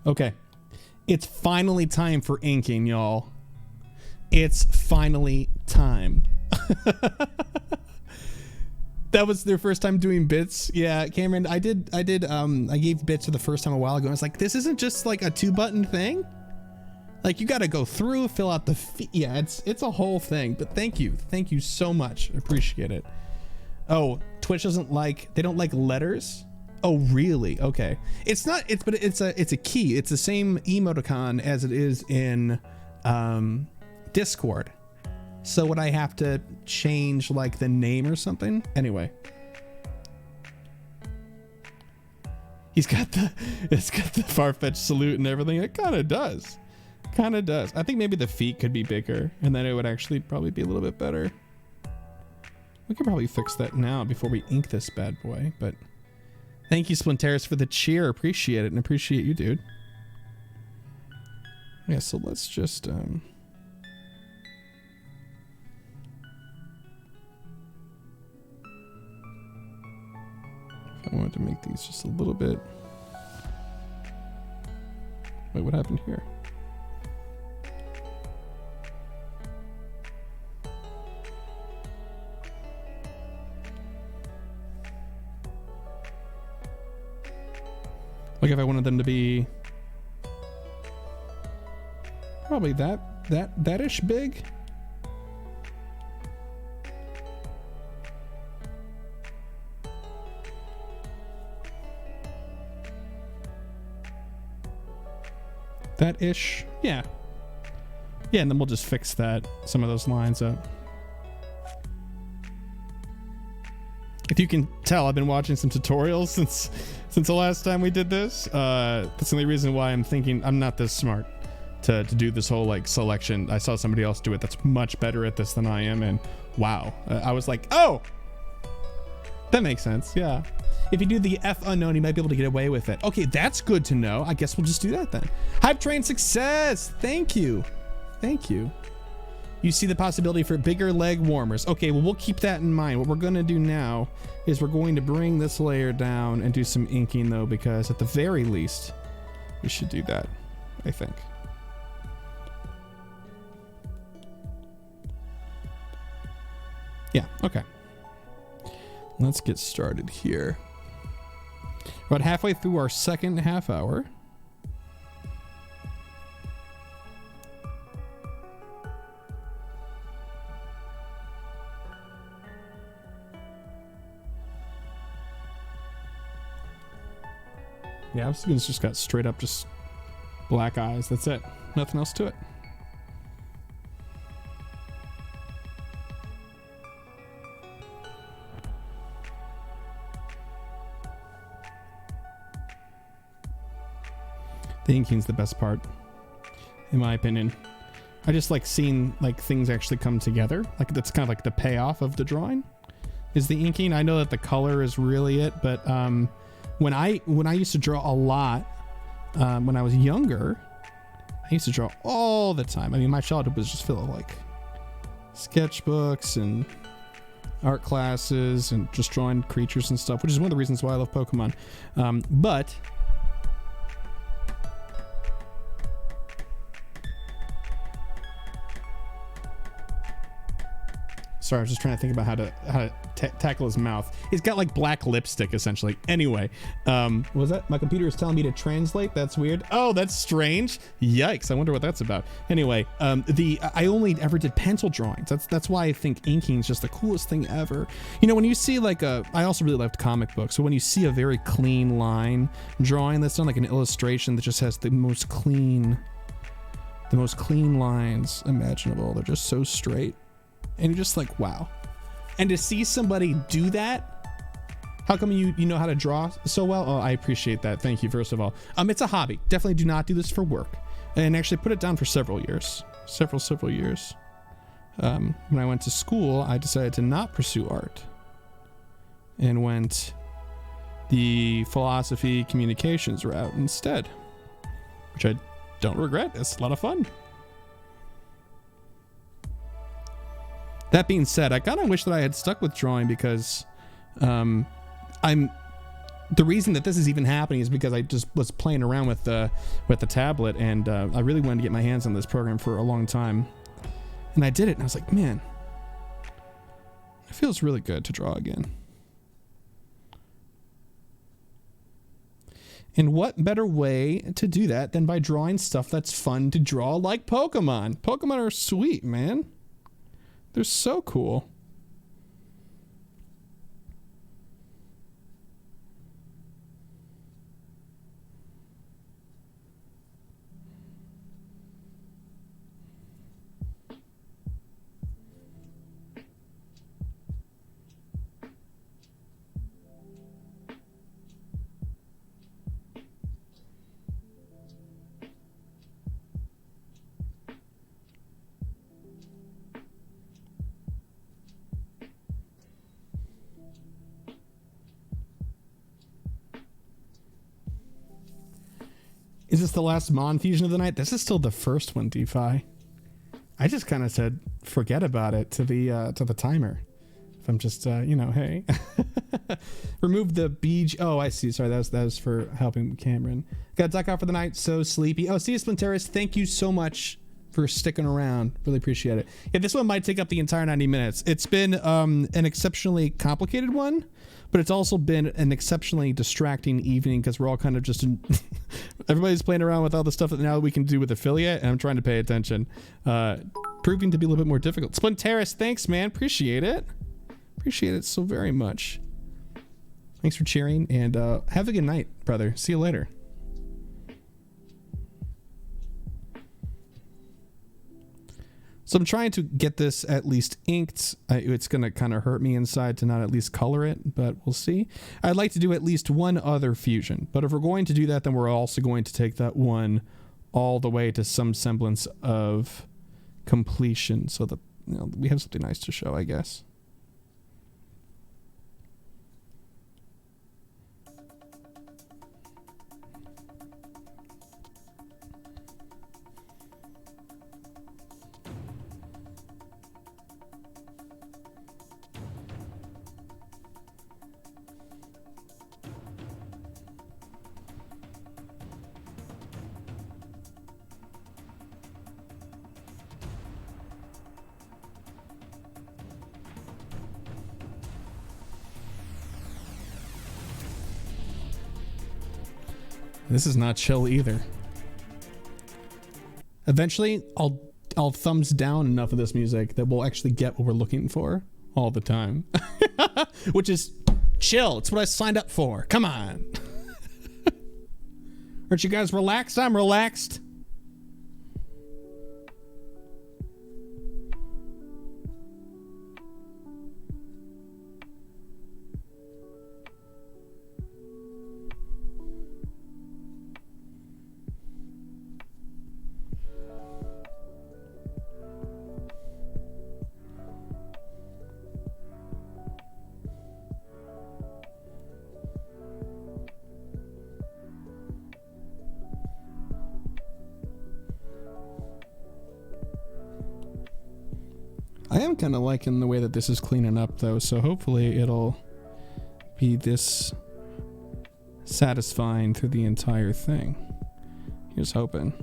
Speaker 1: Okay. It's finally time for inking, y'all. It's finally time. That was their first time doing bits. Yeah, Cameron, I gave bits for the first time a while ago. I was like, this isn't just like a 2-button thing. Like, you got to go through, fill out the yeah, it's a whole thing. But thank you so much. Appreciate it. Oh, Twitch doesn't like, they don't like letters. Oh, really? Okay. It's not, but it's a key. It's the same emoticon as it is in Discord. So would I have to change like the name or something? Anyway. It's got the far-fetched salute and everything. It kind of does. Kind of does. I think maybe the feet could be bigger and then it would actually probably be a little bit better. We could probably fix that now before we ink this bad boy, but thank you, Splinteris, for the cheer. Appreciate it, and appreciate you, dude. Yeah, so let's just if I wanted to make these just a little bit. Wait, what happened here? Like if I wanted them to be probably that-ish big. That-ish. Yeah. Yeah, and then we'll just fix that, some of those lines up. If you can tell, I've been watching some tutorials since the last time we did this. That's the only reason why I'm thinking I'm not this smart to do this whole like selection. I saw somebody else do it that's much better at this than I am, and wow. I was like, oh, that makes sense. Yeah. If you do the F unknown, you might be able to get away with it. Okay, that's good to know. I guess we'll just do that then. Hype train success. Thank you. Thank you. You see the possibility for bigger leg warmers. Okay, well, we'll keep that in mind. What we're going to do now is we're going to bring this layer down and do some inking, though, because at the very least, we should do that, I think. Yeah, okay. Let's get started here. About halfway through our second half hour. Yeah, it's just got straight up just black eyes. That's it. Nothing else to it. The inking's the best part, in my opinion. I just like seeing like things actually come together. Like that's kind of like the payoff of the drawing is the inking. I know that the color is really it, but when I used to draw a lot, when I was younger, I used to draw all the time. I mean, my childhood was just full of like sketchbooks and art classes and just drawing creatures and stuff, which is one of the reasons why I love Pokemon. But sorry, I was just trying to think about how to tackle his mouth. He's got like black lipstick essentially. Anyway, what was that? My computer is telling me to translate. That's weird. Oh, that's strange. Yikes! I wonder what that's about. Anyway, I only ever did pencil drawings. That's why I think inking is just the coolest thing ever. You know, when you see like I also really loved comic books. So when you see a very clean line drawing that's done like an illustration that just has the most clean lines imaginable. They're just so straight. And you're just like, wow. And to see somebody do that, how come you know how to draw so well? Oh, I appreciate that. Thank you, first of all. It's a hobby. Definitely do not do this for work. And actually put it down for several years. Several years. When I went to school, I decided to not pursue art. And went the philosophy communications route instead. Which I don't regret. It's a lot of fun. That being said, I kind of wish that I had stuck with drawing because I'm the reason that this is even happening is because I just was playing around with the tablet, and I really wanted to get my hands on this program for a long time, and I did it, and I was like, man, it feels really good to draw again. And what better way to do that than by drawing stuff that's fun to draw, like Pokemon? Pokemon are sweet, man. They're so cool. Is this the last Mon fusion of the night? This is still the first one, DeFi. I just kind of said forget about it to the timer. If I'm just hey, remove the beach. Oh, I see. Sorry, that was for helping Cameron. Got to duck out for the night. So sleepy. Oh, see you, Splinteris. Thank you so much for sticking around. Really appreciate it. Yeah, this one might take up the entire 90 minutes. It's been an exceptionally complicated one, but it's also been an exceptionally distracting evening because we're all kind of just everybody's playing around with all the stuff that now we can do with affiliate, and I'm trying to pay attention. Proving to be a little bit more difficult. Splinteris, thanks, man. Appreciate it. Appreciate it so very much. Thanks for cheering, and have a good night, brother. See you later. So I'm trying to get this at least inked. It's going to kind of hurt me inside to not at least color it, but we'll see. I'd like to do at least one other fusion, but if we're going to do that, then we're also going to take that one all the way to some semblance of completion so that we have something nice to show, I guess. This is not chill either. Eventually, I'll thumbs down enough of this music that we'll actually get what we're looking for all the time. Which is chill. It's what I signed up for. Come on. Aren't you guys relaxed? I'm relaxed. I am kind of liking the way that this is cleaning up, though, so hopefully it'll be this satisfying through the entire thing. Here's hoping.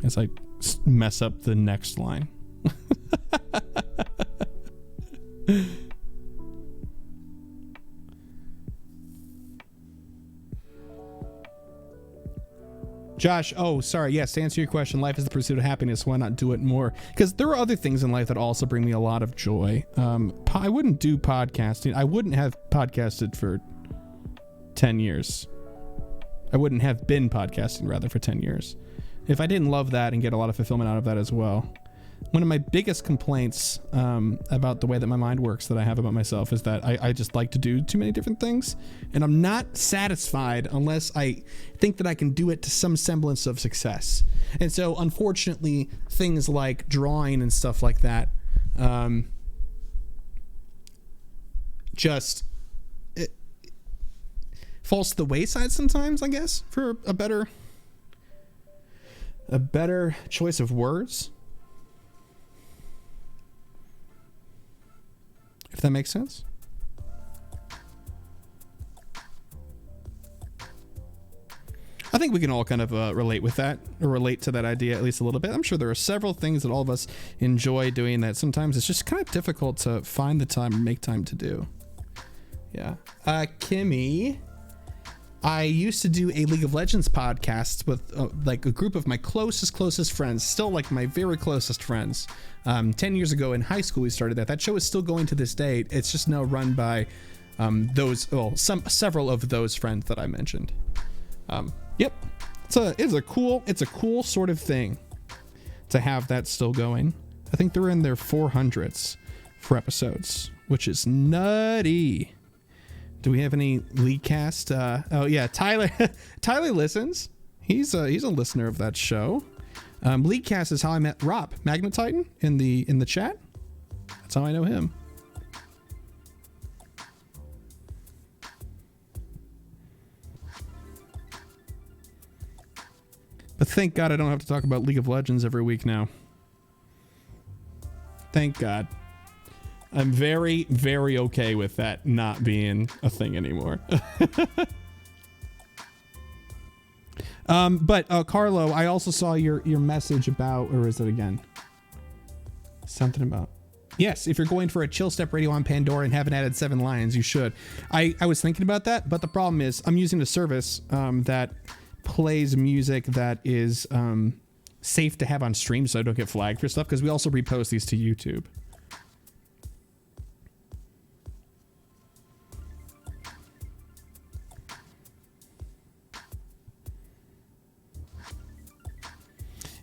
Speaker 1: As I mess up the next line. Josh, oh, sorry. Yes, to answer your question, life is the pursuit of happiness. Why not do it more? Because there are other things in life that also bring me a lot of joy. I wouldn't do podcasting. I wouldn't have podcasted for 10 years. I wouldn't have been podcasting, rather, for 10 years. If I didn't love that and get a lot of fulfillment out of that as well. One of my biggest complaints about the way that my mind works that I have about myself is that I just like to do too many different things, and I'm not satisfied unless I think that I can do it to some semblance of success. And so, unfortunately, things like drawing and stuff like that just it falls to the wayside sometimes, I guess, for a better choice of words. It if that makes sense. I think we can all kind of relate with that, or relate to that idea at least a little bit. I'm sure there are several things that all of us enjoy doing that sometimes it's just kind of difficult to find the time and make time to do. Yeah. Kimmy, I used to do a League of Legends podcast with like a group of my closest friends, still like my very closest friends. 10 years ago in high school we started that. That show is still going to this day. It's just now run by several of those friends that I mentioned. Yep, it's a cool sort of thing to have that still going. I think they're in their 400s for episodes, which is nutty. Do we have any lead cast? Oh yeah, Tyler. Tyler listens. He's a listener of that show. Lead cast is how I met Rob Magnetitan in the chat. That's how I know him. But thank God I don't have to talk about League of Legends every week now. Thank God. I'm very, very okay with that not being a thing anymore. But Carlo, I also saw your message about, or is it again? Something about, yes, if you're going for a chill step radio on Pandora and haven't added 7 lions, you should. I was thinking about that, but the problem is I'm using a service that plays music that is safe to have on stream, so I don't get flagged for stuff, because we also repost these to YouTube.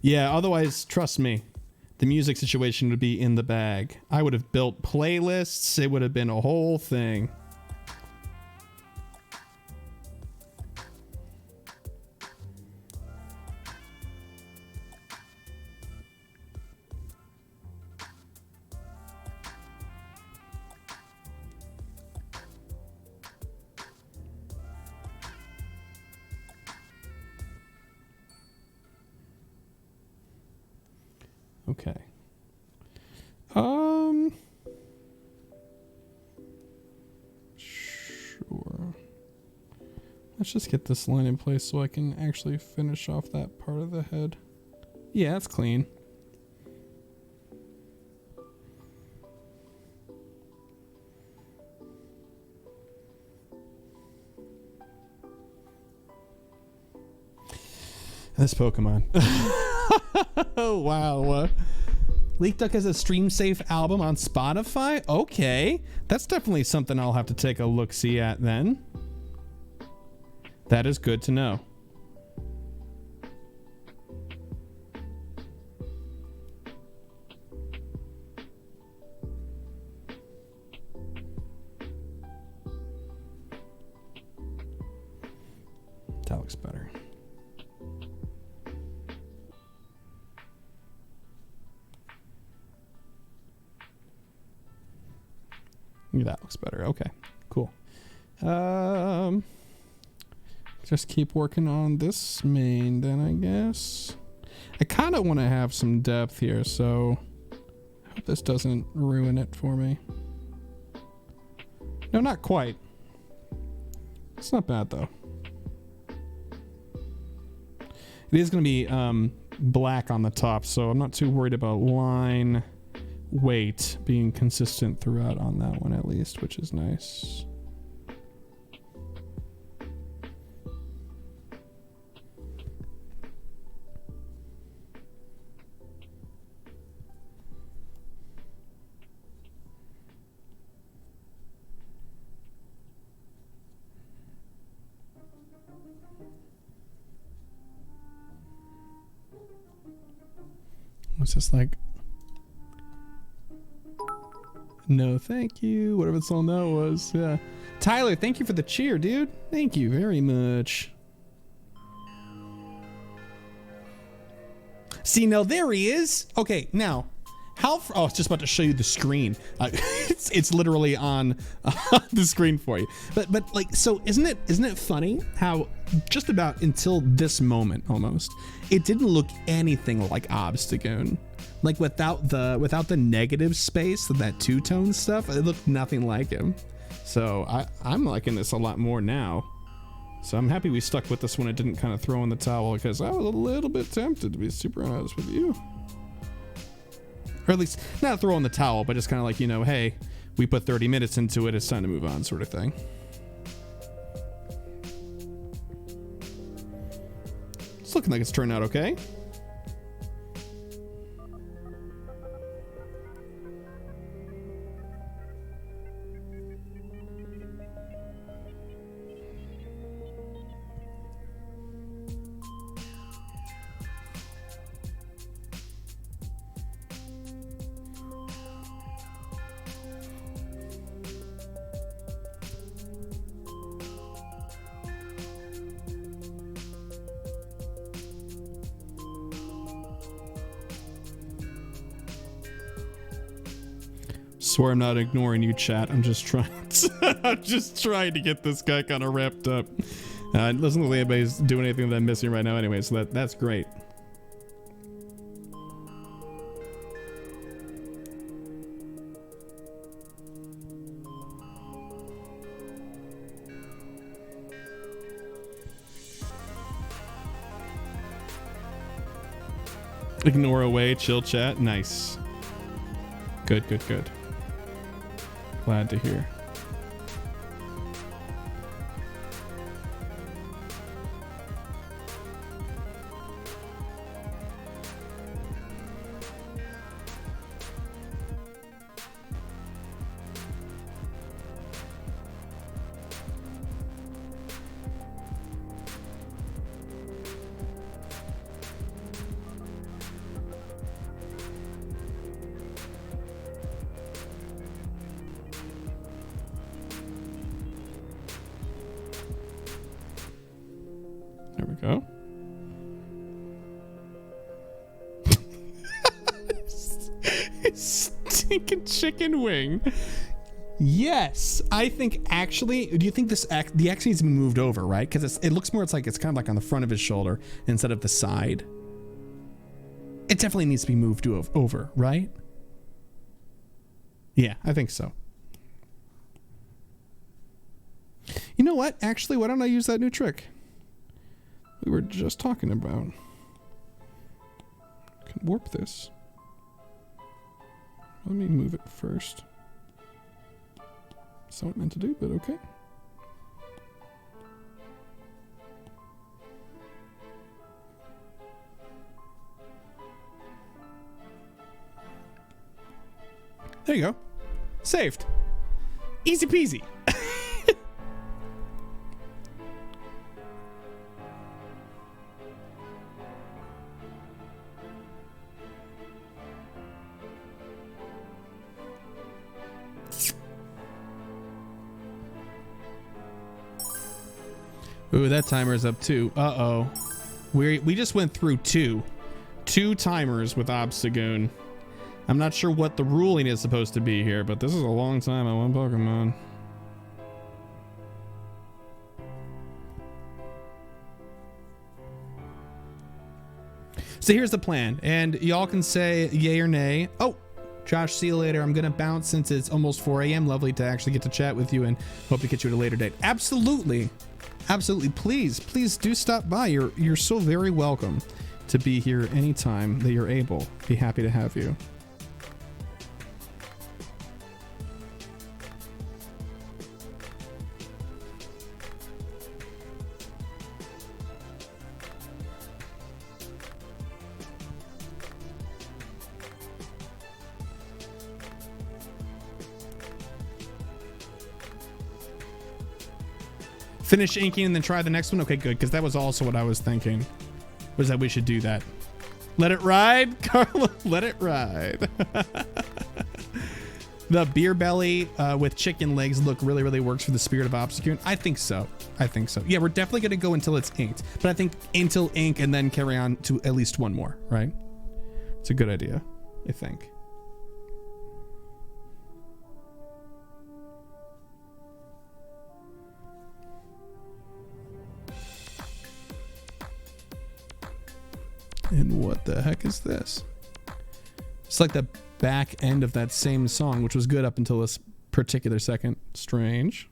Speaker 1: Yeah, otherwise, trust me, the music situation would be in the bag. I would have built playlists. It would have been a whole thing. Okay. Sure. Let's just get this line in place so I can actually finish off that part of the head. Yeah, that's clean. This Pokemon. Oh, wow. Leak Duck has a Stream Safe album on Spotify? Okay. That's definitely something I'll have to take a look-see at then. That is good to know. That looks better. That looks better. Okay, cool. Just keep working on this main then, I guess. I kind of want to have some depth here, so I hope this doesn't ruin it for me. No, not quite. It's not bad though. It is going to be black on the top, so I'm not too worried about line weight being consistent throughout on that one at least, which is nice. What's this like? No, thank you. Whatever song that was. Yeah. Tyler, thank you for the cheer, dude. Thank you very much. See, now there he is. Okay, now, how far? Oh, I was just about to show you the screen. It's literally on the screen for you. But like, so isn't it funny how just about until this moment almost, it didn't look anything like Obstagoon. Like without the negative space, that two-tone stuff, it looked nothing like him. So I'm liking this a lot more now. So I'm happy we stuck with this one. It didn't kind of throw in the towel, because I was a little bit tempted, to be super honest with you. Or at least not throw in the towel, but just kind of like, you know, hey, we put 30 minutes into it, it's time to move on, sort of thing. It's looking like it's turned out okay. Swear I'm not ignoring you, chat. I'm just trying to get this guy kind of wrapped up. It doesn't look like anybody's doing anything that I'm missing right now anyway, so that's great. Ignore away, chill chat. Nice. Good, good, good. Glad to hear. There we go. Stinking chicken wing. Yes, I think actually. Do you think the X needs to be moved over, right? Because it looks more. It's kind of like on the front of his shoulder instead of the side. It definitely needs to be moved over, right? Yeah, I think so. You know what? Actually, why don't I use that new trick we were just talking about? I can warp this. Let me move it first. That's not what I meant to do, but okay. There you go. Saved. Easy peasy. Ooh, that timer's up too. Uh-oh. We just went through two timers with Obstagoon. I'm not sure what the ruling is supposed to be here, but this is a long time on one Pokemon. So here's the plan, and y'all can say yay or nay. Oh, Josh, see you later. I'm gonna bounce since it's almost 4 a.m. Lovely to actually get to chat with you, and hope to get you at a later date. Absolutely. Absolutely. Please do stop by. You're so very welcome to be here anytime that you're able. Be happy to have you. Finish inking and then try the next one? Okay, good, because that was also what I was thinking, was that we should do that. Let it ride, Carla. Let it ride. The beer belly with chicken legs look really works for the spirit of Obstagoon. I think so. I think so. Yeah, we're definitely going to go until it's inked, but I think until ink and then carry on to at least one more, right? It's a good idea, I think. And what the heck is this? It's like the back end of that same song, which was good up until this particular second. Strange.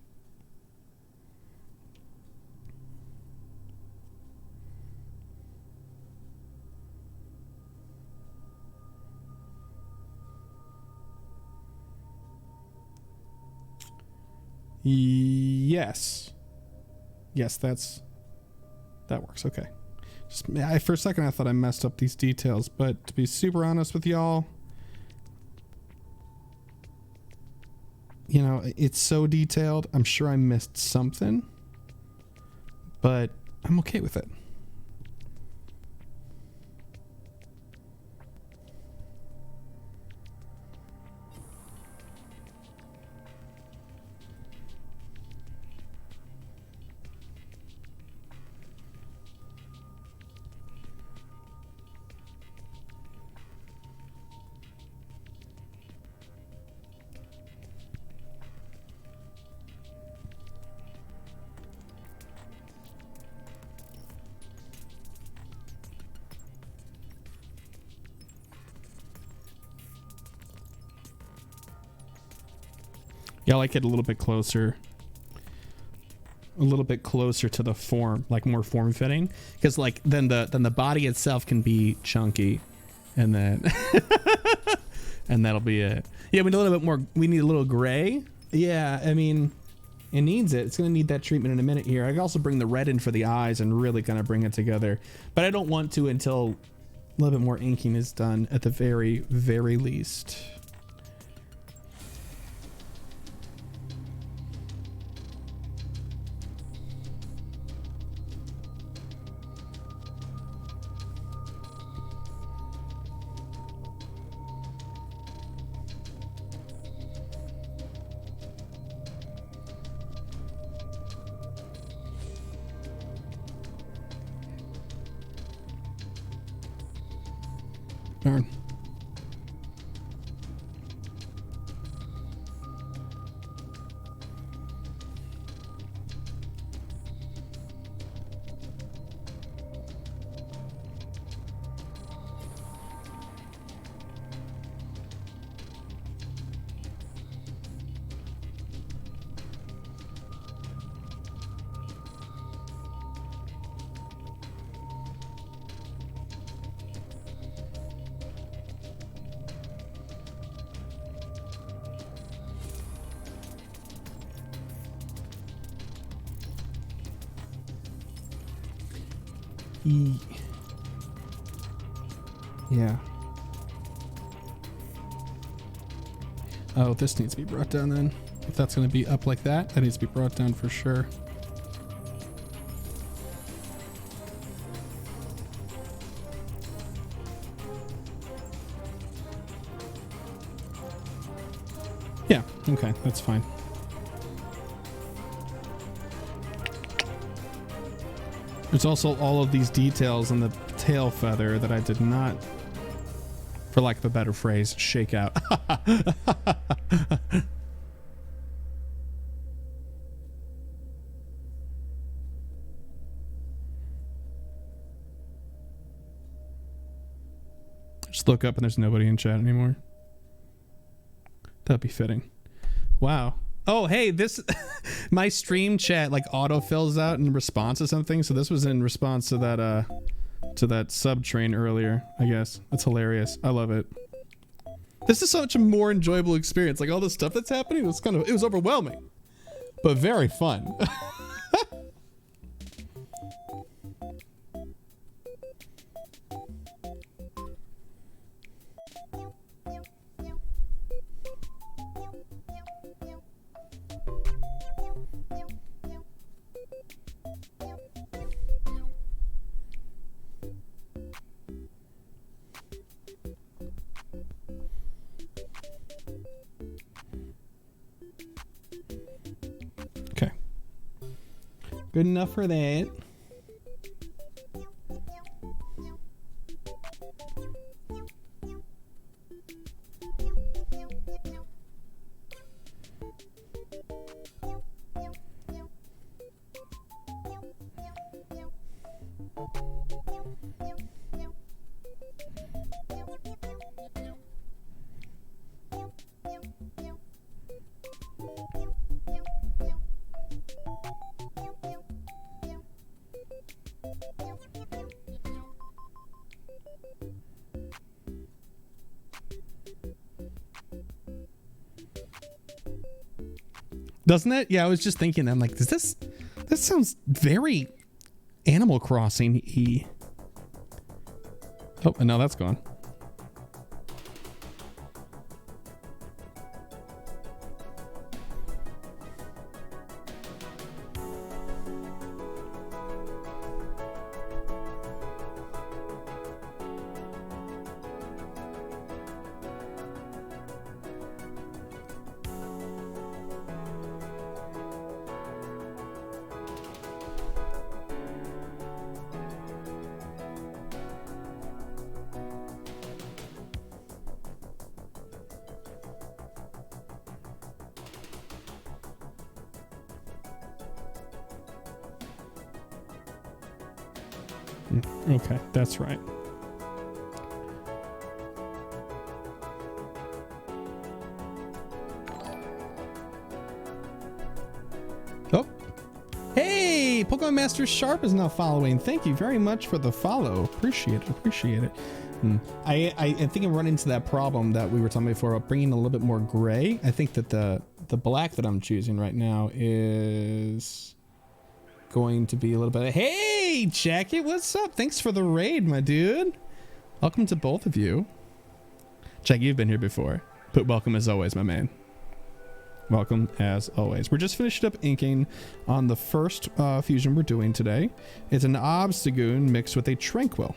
Speaker 1: Yes. Yes, that works. Okay. For a second I thought I messed up these details, but to be super honest with y'all, you know, it's so detailed. I'm sure I missed something, but I'm okay with it. Yeah, I like it a little bit closer to the form, like more form fitting, because like then the body itself can be chunky, and then and that'll be it. Yeah, we need a little bit more. We need a little gray. Yeah, I mean, it needs it. It's gonna need that treatment in a minute here. I can also bring the red in for the eyes and really kind of bring it together, but I don't want to until a little bit more inking is done at the very least. Darn. Yeah. Oh, this needs to be brought down then. If that's going to be up like that, that needs to be brought down for sure. Yeah, okay, that's fine. There's also all of these details on the tail feather that I did not, for lack of a better phrase, shake out. Just look up and there's nobody in chat anymore. That'd be fitting. Wow. Oh, hey, this my stream chat like auto fills out in response to something. So this was in response to that sub train earlier, I guess. That's hilarious. I love it. This is such a more enjoyable experience. Like all the stuff that's happening was it was overwhelming, but very fun. Okay. Good enough for that. Doesn't it? Yeah, I was just thinking. I'm like, this sounds very Animal Crossing-y. Oh, and now that's gone. Okay, that's right. Oh. Hey, Pokemon Master Sharp is now following. Thank you very much for the follow. Appreciate it. I think I'm running into that problem that we were talking before about bringing a little bit more gray. I think that the black that I'm choosing right now is going to be a little bit. Hey, Jackie, what's up? Thanks for the raid, my dude. Welcome to both of you. Jackie, you've been here before, but welcome as always, my man. Welcome as always. We're just finished up inking on the first fusion we're doing today. It's an Obstagoon mixed with a Tranquil.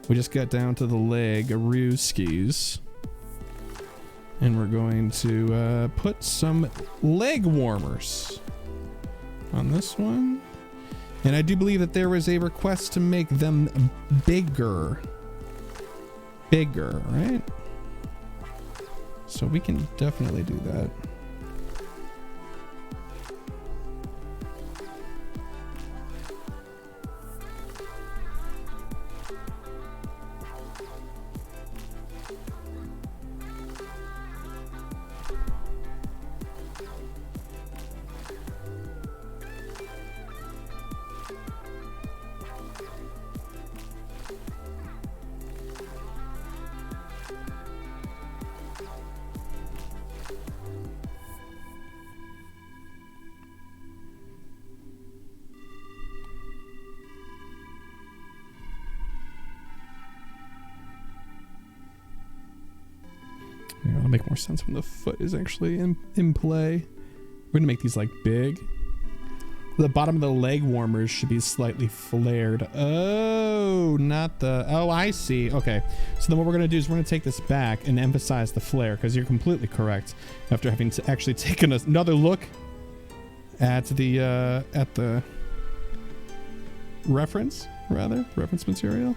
Speaker 1: We just got down to the leg skis, and we're going to put some leg warmers on this one. And I do believe that there was a request to make them bigger, right? So we can definitely do that. It'll make more sense when the foot is actually in play. We're gonna make these like big. The bottom of the leg warmers should be slightly flared. Oh, not the... Oh, I see. Okay. So then what we're going to do is we're going to take this back and emphasize the flare, because you're completely correct. After having to actually taken another look at the reference material.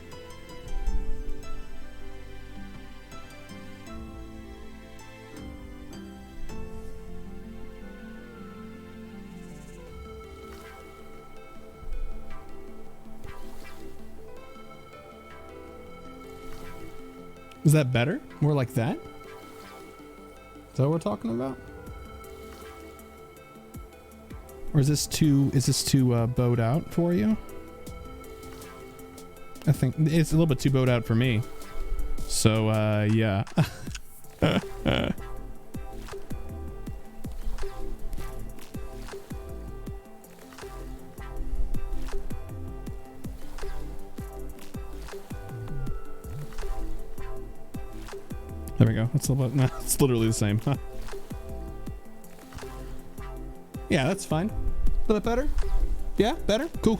Speaker 1: Is that better? More like that? Is that what we're talking about? Or is this too bowed out for you? I think it's a little bit too bowed out for me. So yeah. There we go. That's a little bit, nah, it's literally the same. Huh? Yeah, that's fine. A little bit better? Yeah, better? Cool.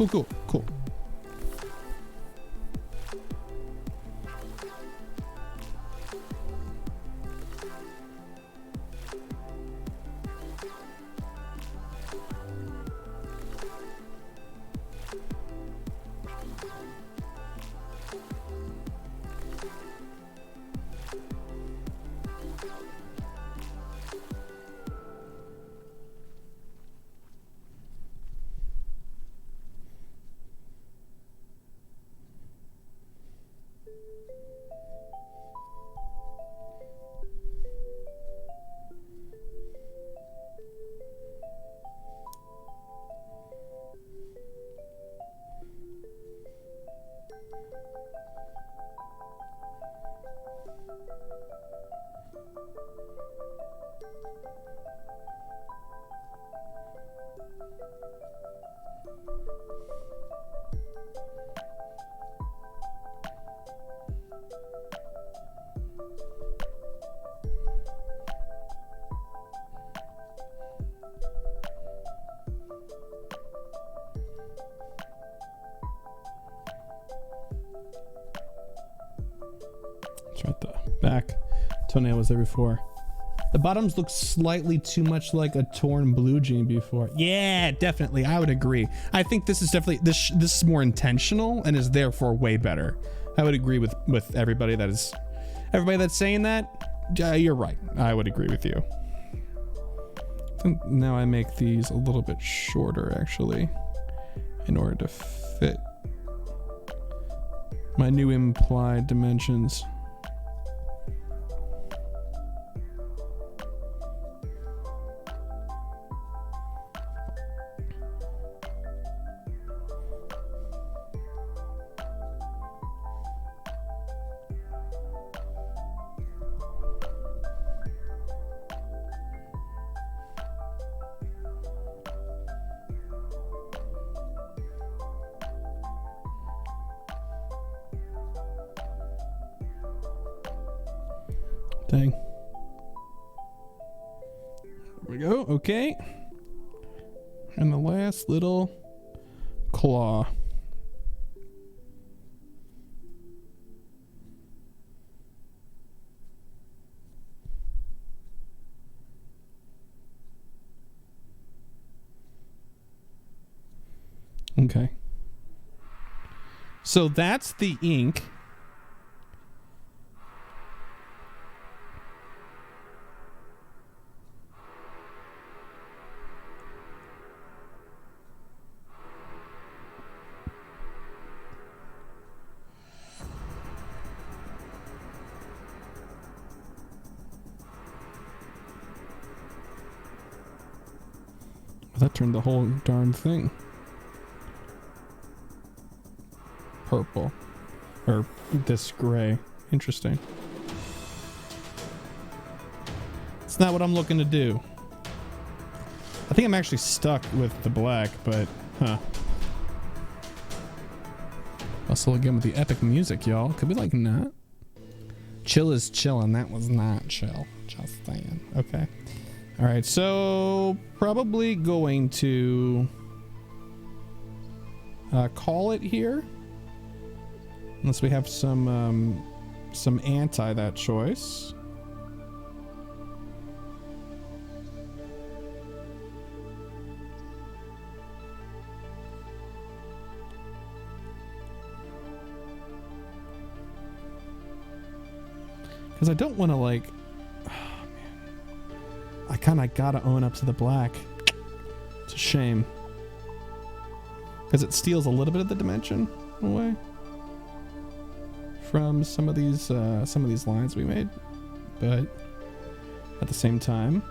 Speaker 1: That's right, the back toenail was there before. The bottoms look slightly too much like a torn blue jean before. Yeah, definitely. I would agree. I think this is definitely, this is more intentional and is therefore way better. I would agree with everybody that's saying that. You're right. I would agree with you. I think now I make these a little bit shorter actually in order to fit my new implied dimensions. Dang. There we go. Okay. And the last little claw. Okay. So that's the ink. That turned the whole darn thing purple, or this gray. Interesting. It's not what I'm looking to do. I think I'm actually stuck with the black, but Also again with the epic music, y'all. Could we like not? Chill is chillin'. That was not chill. Just saying. Okay. All right, so probably going to call it here, unless we have some anti that choice. Because I don't want to like. I kind of gotta own up to the black. It's a shame. Because it steals a little bit of the dimension away from some of these lines we made. But at the same time,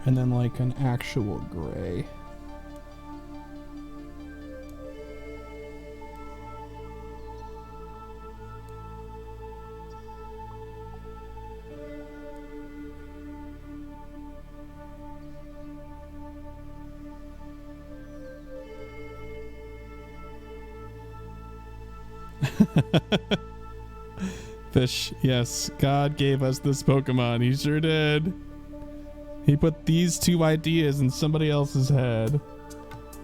Speaker 1: and then like an actual gray. Fish, yes, God gave us this Pokemon. He sure did. He put these two ideas in somebody else's head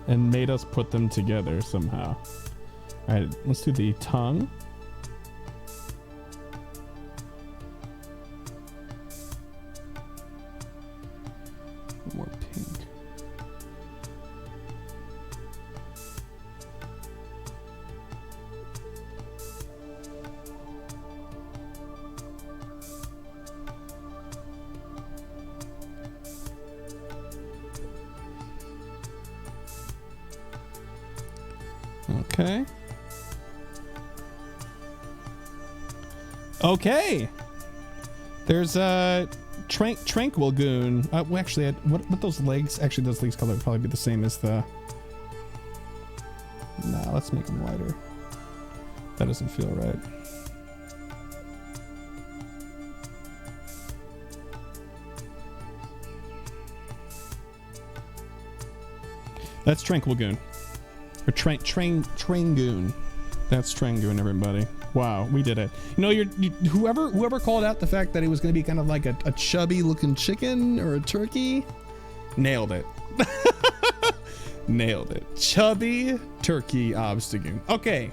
Speaker 1: and made us put them together somehow. All right, let's do the tongue. More pink. Okay. Okay. There's a Tranquil Goon. We actually had what those legs? Actually, those legs color would probably be the same as the. Nah, let's make them lighter. That doesn't feel right. That's Tranquil Goon. Or Trangoon. That's Trangoon, everybody. Wow, we did it. You know, whoever called out the fact that it was going to be kind of like a chubby looking chicken or a turkey, nailed it. Nailed it. Chubby turkey obstagoon. Okay.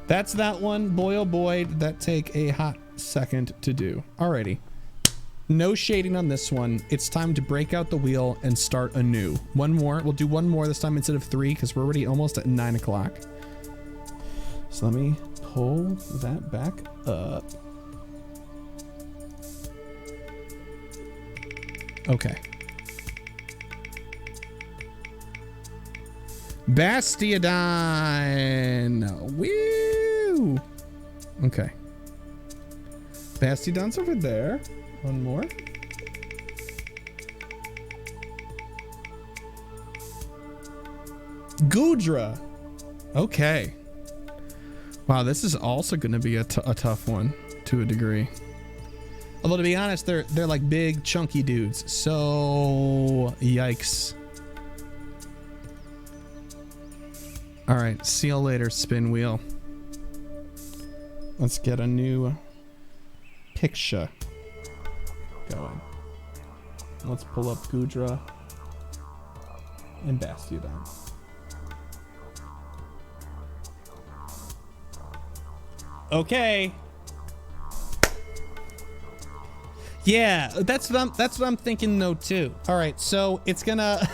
Speaker 1: That's that one. Boy, oh boy, did that take a hot second to do. Alrighty. No shading on this one. It's time to break out the wheel and start anew. One more. We'll do one more this time instead of 3 because we're already almost at 9 o'clock. So let me pull that back up. Okay. Bastiodon. Woo! Okay. Bastiodon's over there. One more. Gudra. Okay. Wow, this is also going to be a tough one to a degree. Although to be honest, they're like big chunky dudes. So yikes. All right, see you later, spin wheel. Let's get a new picture going. Let's pull up Gudra and Bastiodon. Okay. Yeah, that's what I'm thinking though too. All right, so it's gonna.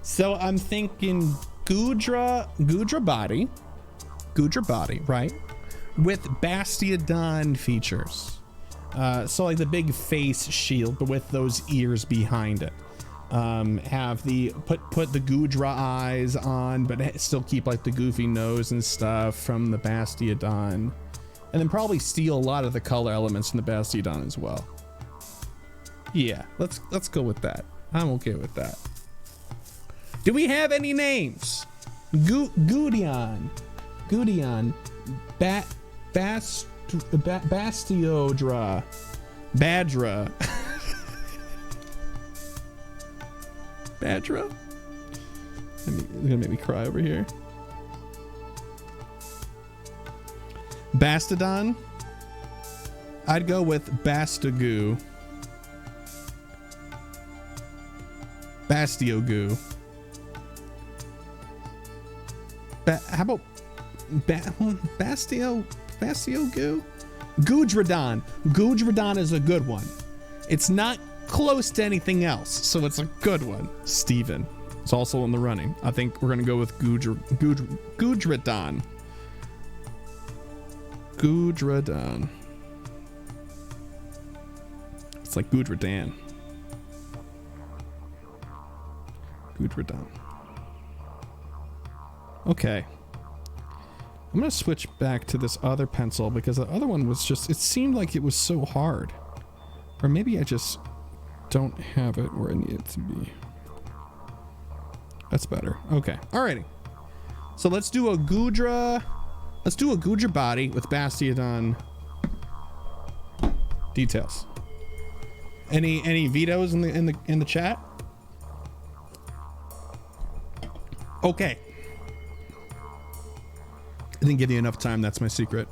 Speaker 1: So I'm thinking Gudra body, right? With Bastiodon features. So like the big face shield, but with those ears behind it. Have the put the Gudra eyes on, but still keep like the goofy nose and stuff from the Bastiodon, and then probably steal a lot of the color elements from the Bastiodon as well. Yeah, let's go with that. I'm okay with that. Do we have any names? Gudion, Bastiodra, Badra. Badra? It's gonna make me cry over here. Bastodon? I'd go with Bastagoo. Bastiogoo. How about Bastiogoo? Gudradon. Gudradon is a good one. It's not close to anything else, so it's a good one. Steven is also in the running. I think we're gonna go with Gudradon. Gudradon. It's like Gudradan. Gudradon. Okay. I'm gonna switch back to this other pencil because the other one was just, it seemed like it was so hard. Or maybe I just don't have it where I need it to be. That's better. Okay. Alrighty. So let's do a Gudra. Let's do a Gudra body with Bastiodon details. Any vetoes in the chat? Okay. I didn't give you enough time. That's my secret.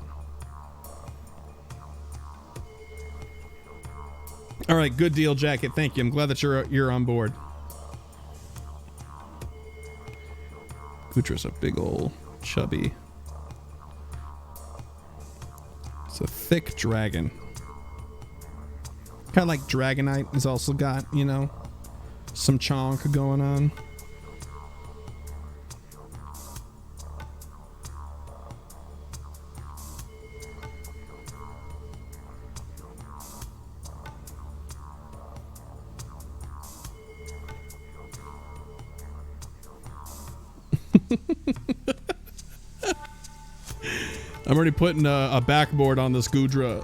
Speaker 1: All right, good deal, Jacket. Thank you. I'm glad that you're on board. Gudra's a big ol' chubby. It's a thick dragon. Kind of like Dragonite has also got, you know, some chonk going on. I'm already putting a backboard on this Gudra.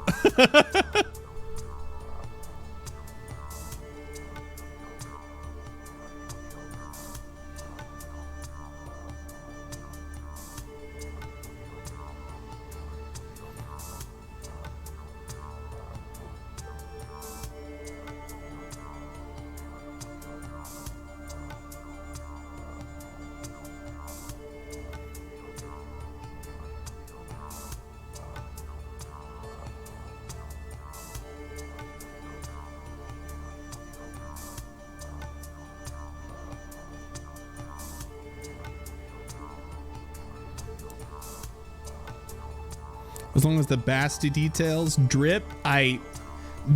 Speaker 1: As long as the Basti details drip,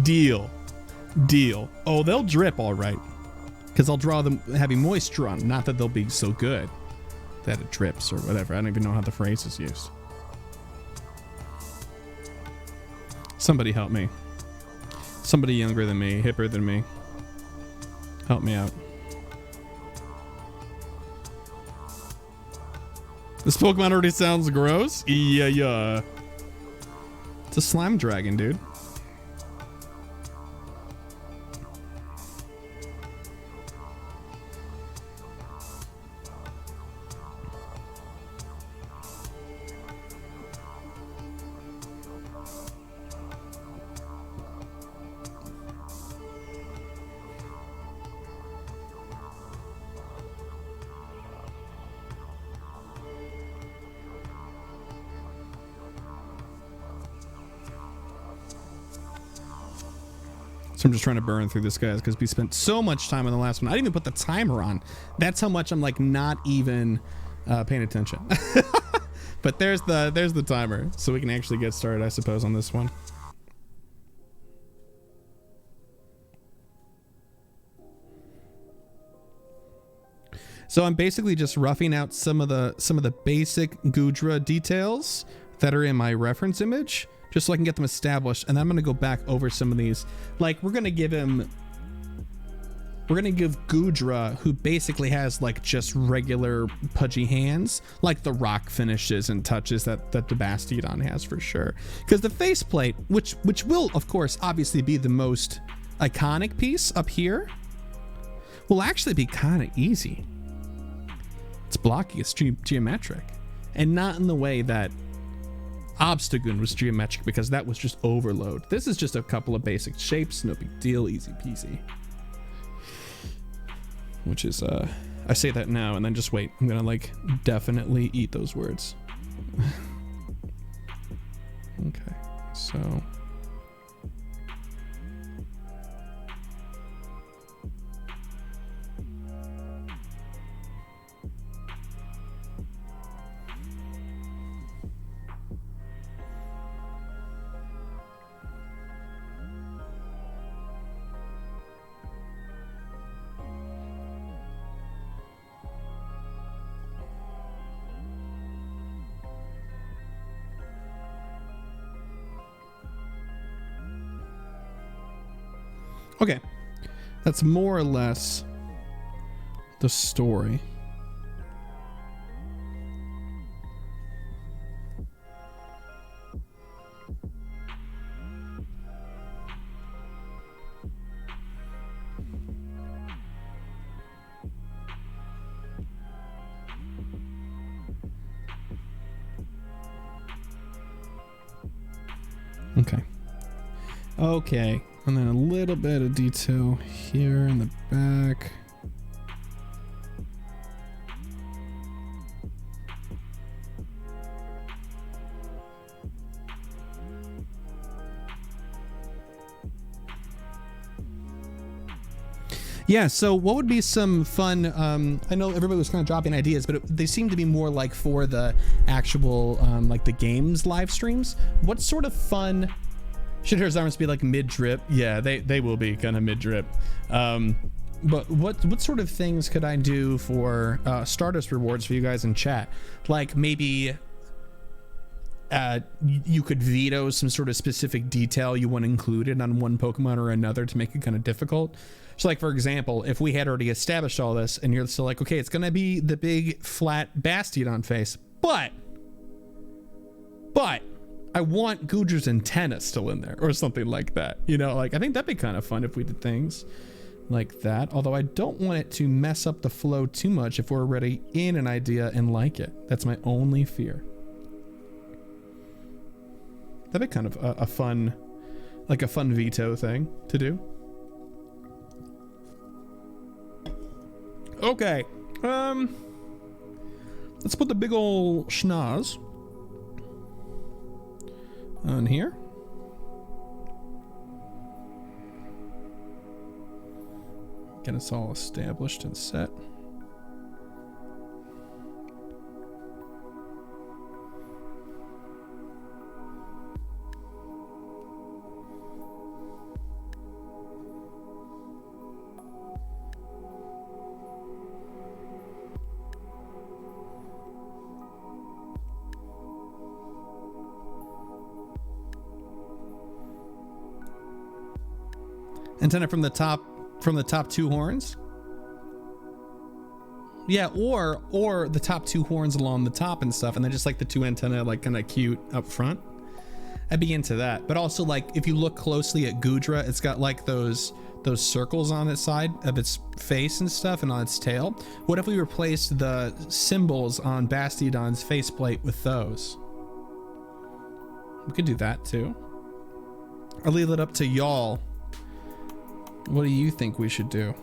Speaker 1: deal. Oh, they'll drip all right. Because I'll draw them having moisture on. Not that they'll be so good that it drips or whatever. I don't even know how the phrase is used. Somebody help me. Somebody younger than me, hipper than me. Help me out. This Pokemon already sounds gross? Yeah. It's a slime dragon, dude. So I'm just trying to burn through this, guys, because we spent so much time on the last one. I didn't even put the timer on. That's how much I'm like not even paying attention. But there's the timer, so we can actually get started, I suppose, on this one. So I'm basically just roughing out some of the basic Gudra details that are in my reference image, just so I can get them established. And then I'm going to go back over some of these. Like, we're going to give Gudra, who basically has like just regular pudgy hands, like the rock finishes and touches that the Bastiodon has for sure. Because the faceplate, which will of course obviously be the most iconic piece up here, will actually be kind of easy. It's blocky, it's geometric, and not in the way that Obstagoon was geometric, because that was just overload. This is just a couple of basic shapes, no big deal, easy peasy. Which is, I say that now and then just wait. I'm gonna like definitely eat those words. Okay, so. Okay, that's more or less the story. Okay. And then a little bit of detail here in the back. Yeah, so what would be some fun, I know everybody was kind of dropping ideas, but they seem to be more like for the actual, like the games live streams. What sort of fun... Should her arms be like mid-drip? Yeah, they will be kind of mid-drip. But what sort of things could I do for Stardust rewards for you guys in chat? Like maybe you could veto some sort of specific detail you want included on one Pokemon or another to make it kind of difficult. So like, for example, if we had already established all this and you're still like, okay, it's going to be the big flat Bastiodon face, but I want Gudra's antenna still in there or something like that. You know, like I think that'd be kind of fun if we did things like that. Although I don't want it to mess up the flow too much if we're already in an idea and like it. That's my only fear. That'd be kind of a fun, like a fun veto thing to do. Okay. Let's put the big ol' schnoz on here. Get us all established and set. Antenna from the top two horns. Yeah, or the top two horns along the top and stuff, and then just like the two antennae like kind of cute up front. I'd be into that. But also, like, if you look closely at Gudra, it's got like those circles on its side of its face and stuff, and on its tail. What if we replaced the symbols on Bastiodon's faceplate with those? We could do that too. I'll leave it up to y'all. What do you think we should do?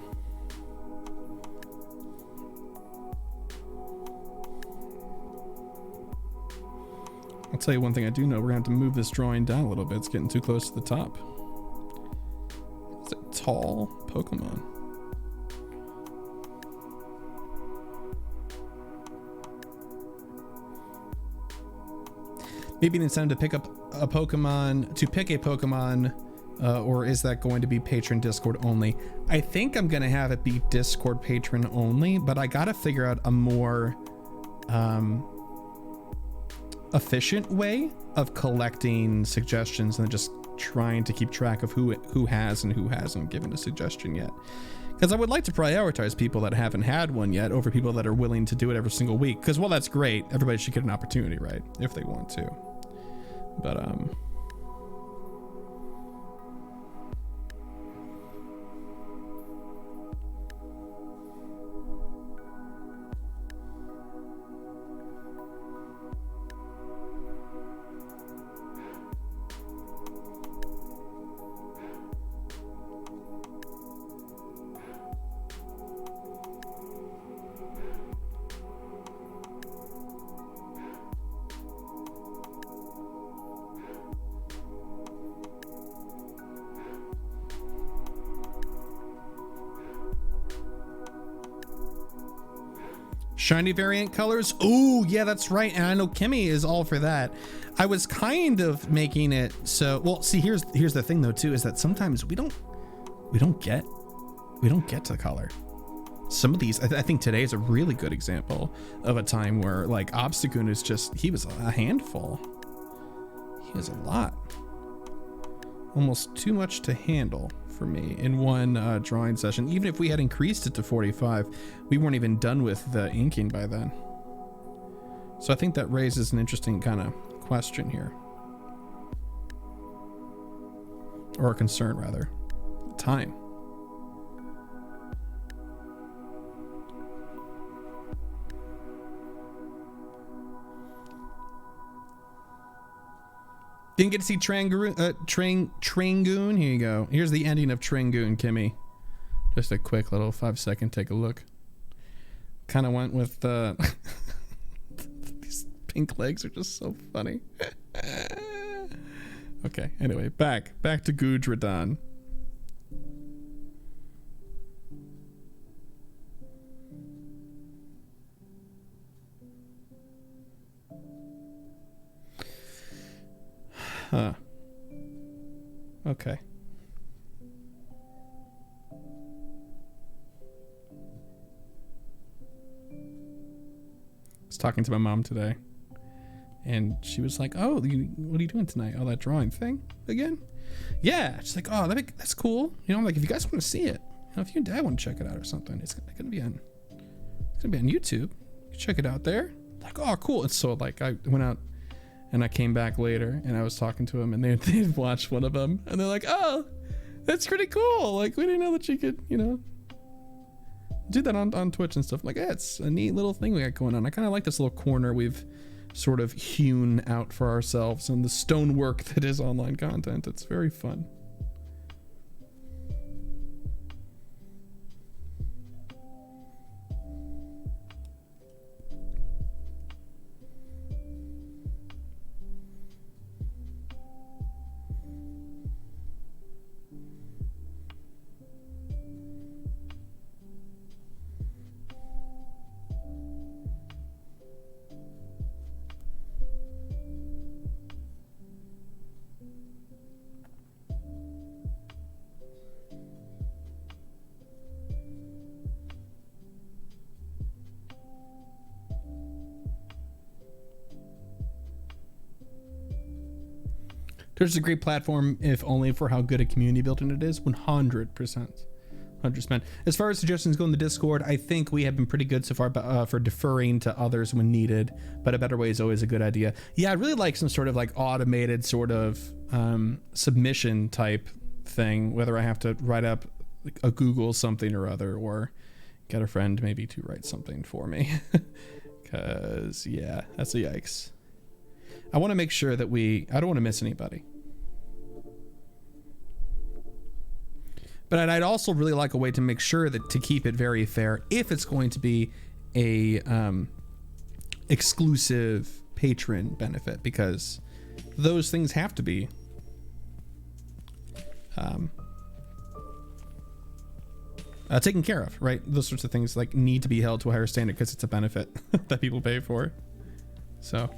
Speaker 1: I'll tell you one thing I do know. We're gonna have to move this drawing down a little bit. It's getting too close to the top. It's a tall Pokemon. Maybe an incentive to pick up a Pokemon, or is that going to be patron Discord only? I think I'm gonna have it be Discord patron only, but I gotta figure out a more efficient way of collecting suggestions than just trying to keep track of who has and who hasn't given a suggestion yet. Because I would like to prioritize people that haven't had one yet over people that are willing to do it every single week. Because while that's great, everybody should get an opportunity, right? If they want to. But shiny variant colors. Oh yeah, that's right. And I know Kimmy is all for that. I was kind of making it so, well, see, here's the thing though too, is that sometimes we don't get to color. Some of these, I think today is a really good example of a time where like Obstagoon is just, he was a handful. He was a lot. Almost too much to handle for me in one drawing session. Even if we had increased it to 45, we weren't even done with the inking by then. So I think that raises an interesting kind of question here. Or a concern, rather. Time. Didn't get to see Trangoon. Here you go. Here's the ending of Trangoon, Kimmy. Just a quick little 5-second take a look. Kind of went with these pink legs are just so funny. Okay, anyway, back to Gudradon. Huh. Okay. I was talking to my mom today, and she was like, "Oh, what are you doing tonight? Oh, that drawing thing again?" Yeah. She's like, "Oh, that's cool." You know, I'm like, if you guys want to see it, you know, if you and Dad want to check it out or something, it's gonna be on YouTube. You can check it out there. Like, oh, cool. And so like I went out. And I came back later and I was talking to them and they'd watched one of them and they're like, "Oh, that's pretty cool. Like, we didn't know that you could, you know, do that on Twitch and stuff." I'm like, yeah, it's a neat little thing we got going on. I kind of like this little corner we've sort of hewn out for ourselves and the stonework that is online content. It's very fun. There's a great platform, if only for how good a community building it is. 100%. 100%. As far as suggestions go in the Discord, I think we have been pretty good so far for deferring to others when needed, but a better way is always a good idea. Yeah, I really like some sort of like automated sort of submission type thing, whether I have to write up a Google something or other, or get a friend maybe to write something for me. Because, yeah, that's a yikes. I want to make sure that I don't want to miss anybody. But I'd also really like a way to make sure that to keep it very fair, if it's going to be a exclusive patron benefit, because those things have to be taken care of, right? Those sorts of things like need to be held to a higher standard because it's a benefit that people pay for. So.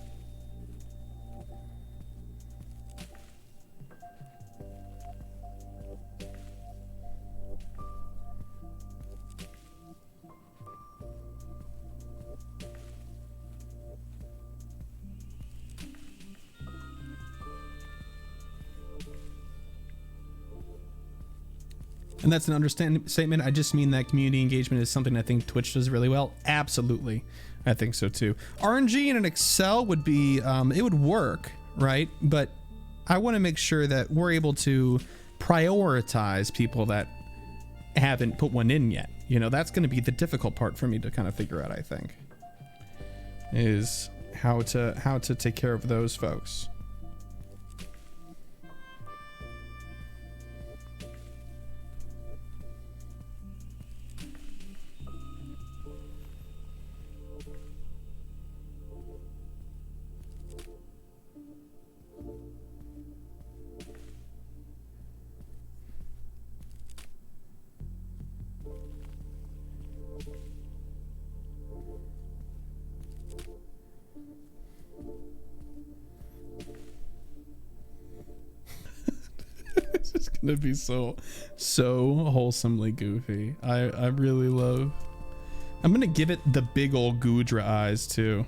Speaker 1: And that's an understatement. I just mean that community engagement is something I think Twitch does really well. Absolutely. I think so too. RNG in an Excel would be, it would work, right? But I want to make sure that we're able to prioritize people that haven't put one in yet. You know, that's going to be the difficult part for me to kind of figure out, I think, is how to take care of those folks. It's gonna be so wholesomely goofy. I really love. I'm gonna give it the big old Gudra eyes too.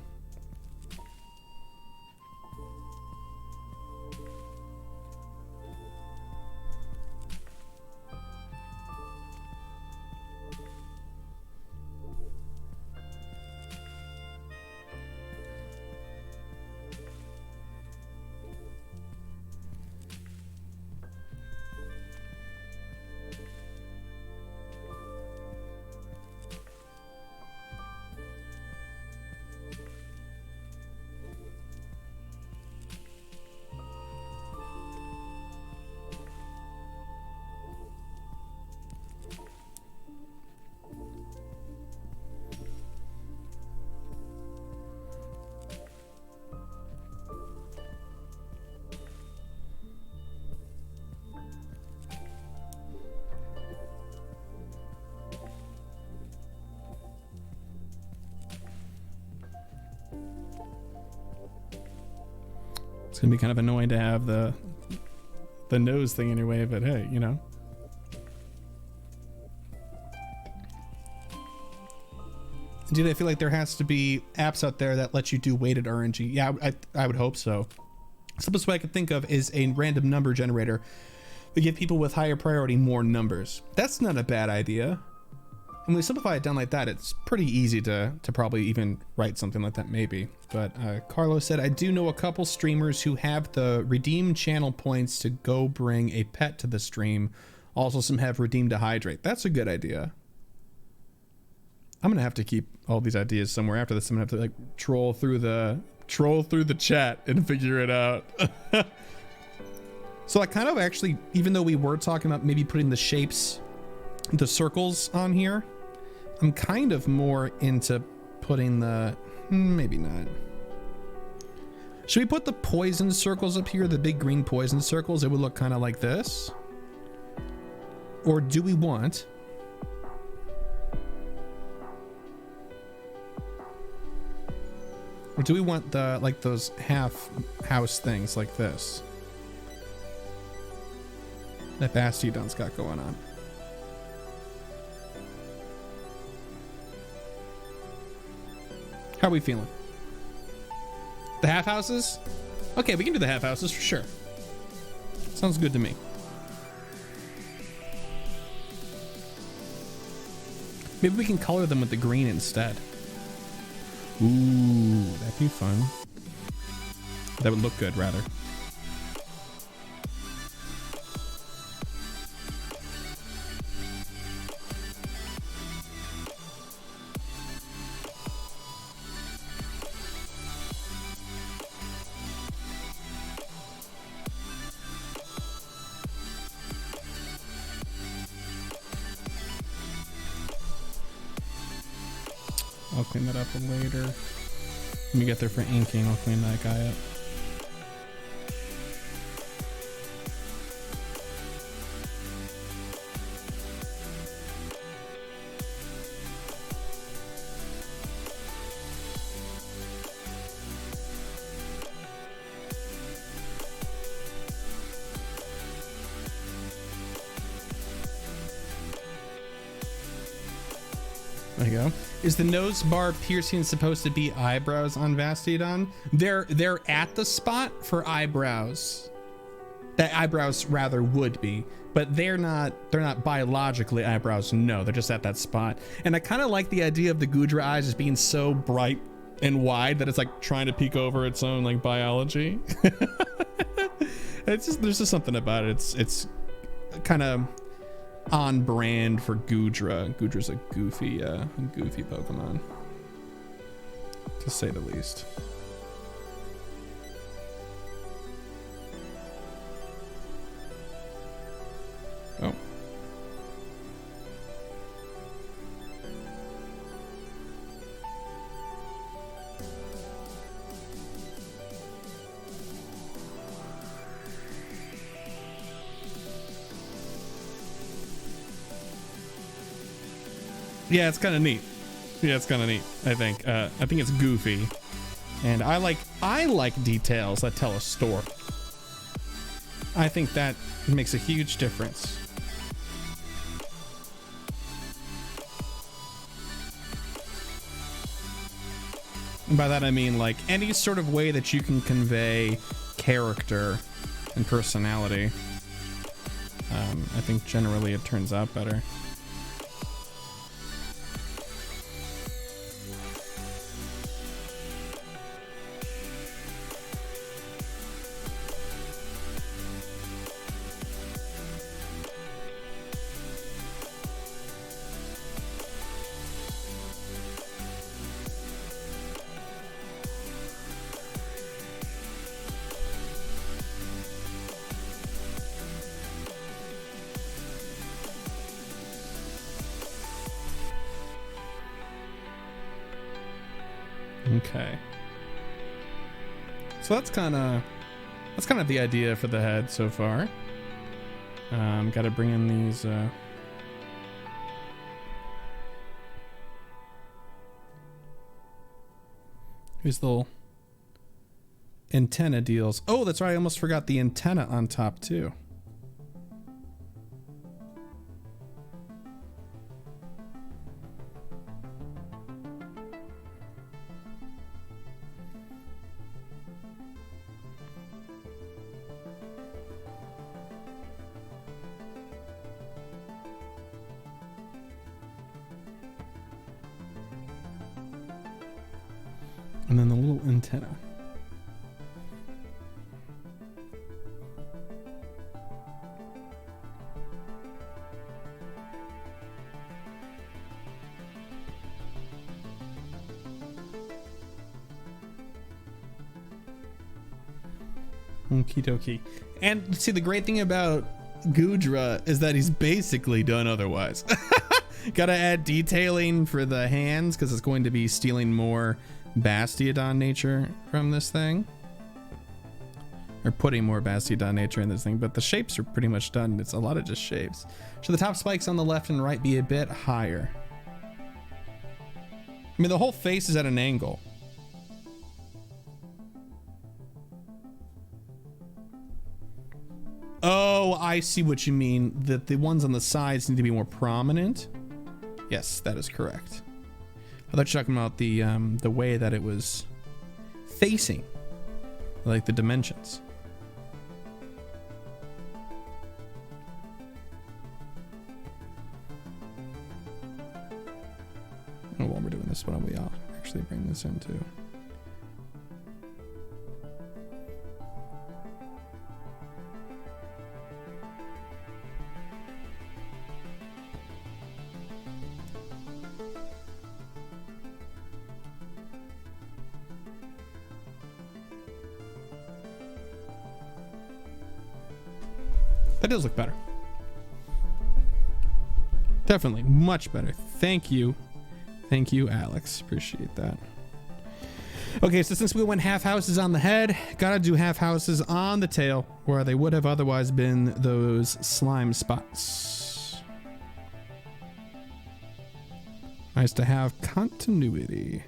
Speaker 1: It's gonna be kind of annoying to have the nose thing in your way, but hey, you know. Dude, I feel like there has to be apps out there that let you do weighted RNG. Yeah, I would hope so. Simplest way I could think of is a random number generator to give people with higher priority more numbers. That's not a bad idea. And when we simplify it down like that, it's pretty easy to probably even write something like that, maybe. But Carlos said, I do know a couple streamers who have the redeem channel points to go bring a pet to the stream. Also, some have redeem to hydrate. That's a good idea. I'm gonna have to keep all these ideas somewhere after this. I'm gonna have to like troll through the chat and figure it out. So I kind of actually, even though we were talking about maybe putting the shapes, the circles on here, I'm kind of more into putting the, maybe not. Should we put the poison circles up here, the big green poison circles? It would look kind of like this. Or do we want the, like those half house things like this that Bastidon's got going on? How are we feeling? The half houses? Okay, we can do the half houses for sure. Sounds good to me. Maybe we can color them with the green instead. Ooh, that'd be fun. That would look good, rather. I'll clean that up later. When we get there for inking, I'll clean that guy up. There you go. Is the nose bar piercing supposed to be eyebrows on Vastodon? They're at the spot for eyebrows. That eyebrows rather would be, but they're not biologically eyebrows. No, they're just at that spot. And I kind of like the idea of the Gudra eyes as being so bright and wide that it's like trying to peek over its own like biology. It's just, there's just something about it. It's kind of on brand for Gudra. Gudra's a goofy Pokemon, to say the least. Oh. Yeah, it's kind of neat. Yeah, it's kind of neat. I think it's goofy, and I like details that tell a story. I think that makes a huge difference. And by that I mean like any sort of way that you can convey character and personality. I think generally it turns out better. Okay. So that's kind of the idea for the head so far. Got to bring in these little antenna deals. Oh, that's right. I almost forgot the antenna on top too. And then the little antenna. Okie dokie. And see, the great thing about Gudra is that he's basically done otherwise. Gotta add detailing for the hands because it's going to be stealing more Bastiodon nature from this thing, or putting more Bastiodon nature in this thing, but the shapes are pretty much done. It's a lot of just shapes. Should the top spikes on the left and right be a bit higher? I mean, the whole face is at an angle. Oh, I see what you mean. That the ones on the sides need to be more prominent. Yes, that is correct. I thought you were talking about the way that it was facing, like the dimensions. Oh, while we're doing this, why don't we actually bring this in too? That does look better. Definitely much better. Thank you. Thank you, Alex. Appreciate that. Okay, so since we went half houses on the head, gotta do half houses on the tail where they would have otherwise been those slime spots. Nice to have continuity.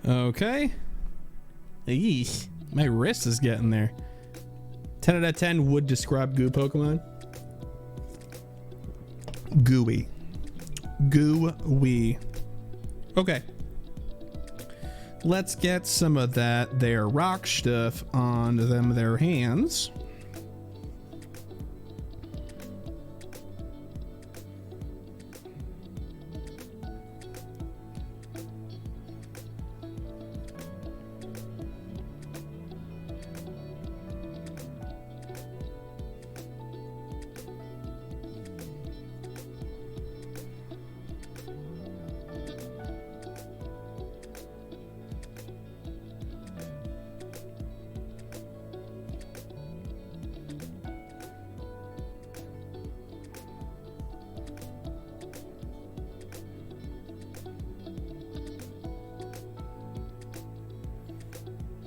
Speaker 1: Okay. Eesh. My wrist is getting there. 10 out of 10 would describe goo Pokemon. Gooey. Gooey. Okay. Let's get some of that there rock stuff on them their hands.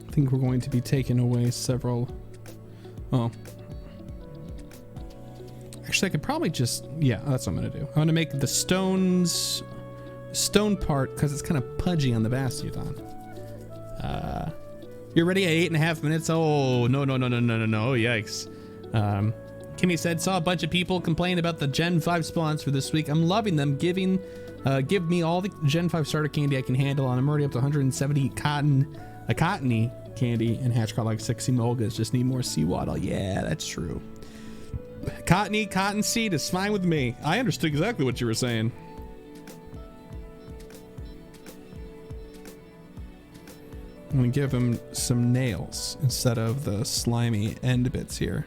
Speaker 1: I think we're going to be taking away several. Oh, actually I could probably just, yeah, that's what I'm gonna do. I'm gonna make the stone part because it's kind of pudgy on the Bastiodon. You're ready at 8.5 minutes. Oh no, yikes. Kimmy said, saw a bunch of people complain about the Gen 5 spawns for this week. I'm loving them. Give me all the Gen 5 starter candy I can handle, and I'm already up to 170 cottony candy and hatch caught like 60 Molgas. Just need more Seawaddle. Yeah, that's true. Cotton seed is fine with me. I understood exactly what you were saying. I'm gonna give him some nails instead of the slimy end bits here.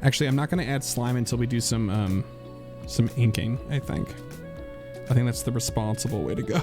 Speaker 1: Actually, I'm not going to add slime until we do some inking, I think. I think that's the responsible way to go.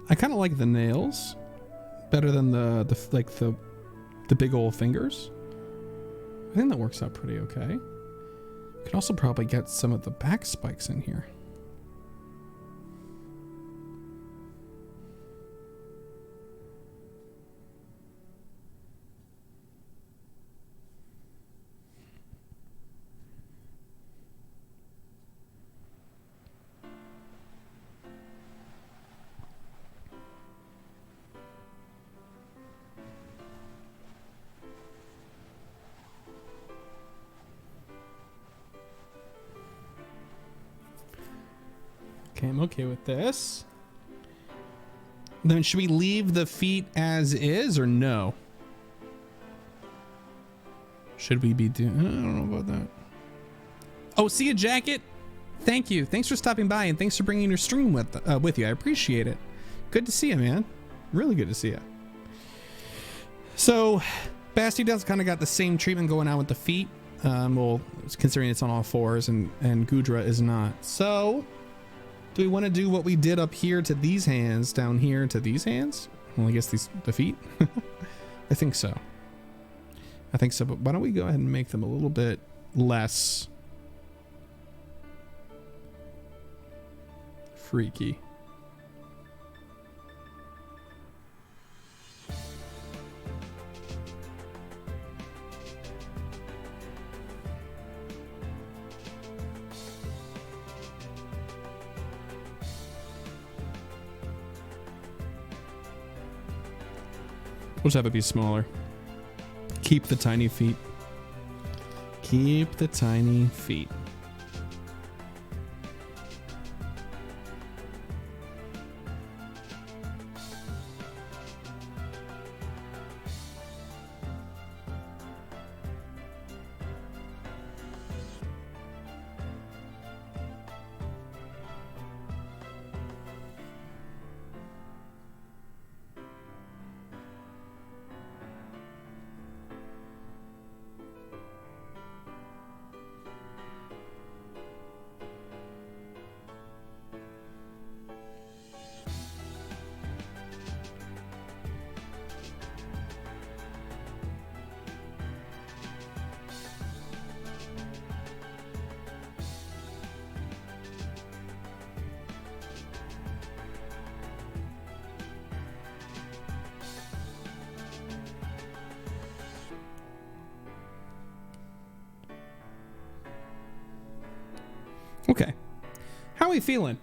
Speaker 1: I kind of like the nails better than the big old fingers. I think that works out pretty okay. Could also probably get some of the back spikes in here. I'm okay with this. Then should we leave the feet as is or no? Should we be doing? I don't know about that. Oh, see a jacket. Thank you. Thanks for stopping by and thanks for bringing your stream with you. I appreciate it. Good to see you, man. Really good to see you. So, Bastiodon's kind of got the same treatment going on with the feet. Well, considering it's on all fours and Gudra is not. So, do we want to do what we did up here to these hands, down here to these hands? Well, I guess the feet. I think so. I think so. But why don't we go ahead and make them a little bit less freaky. We'll just have it be smaller. Keep the tiny feet. Keep the tiny feet. Okay. How are we feeling?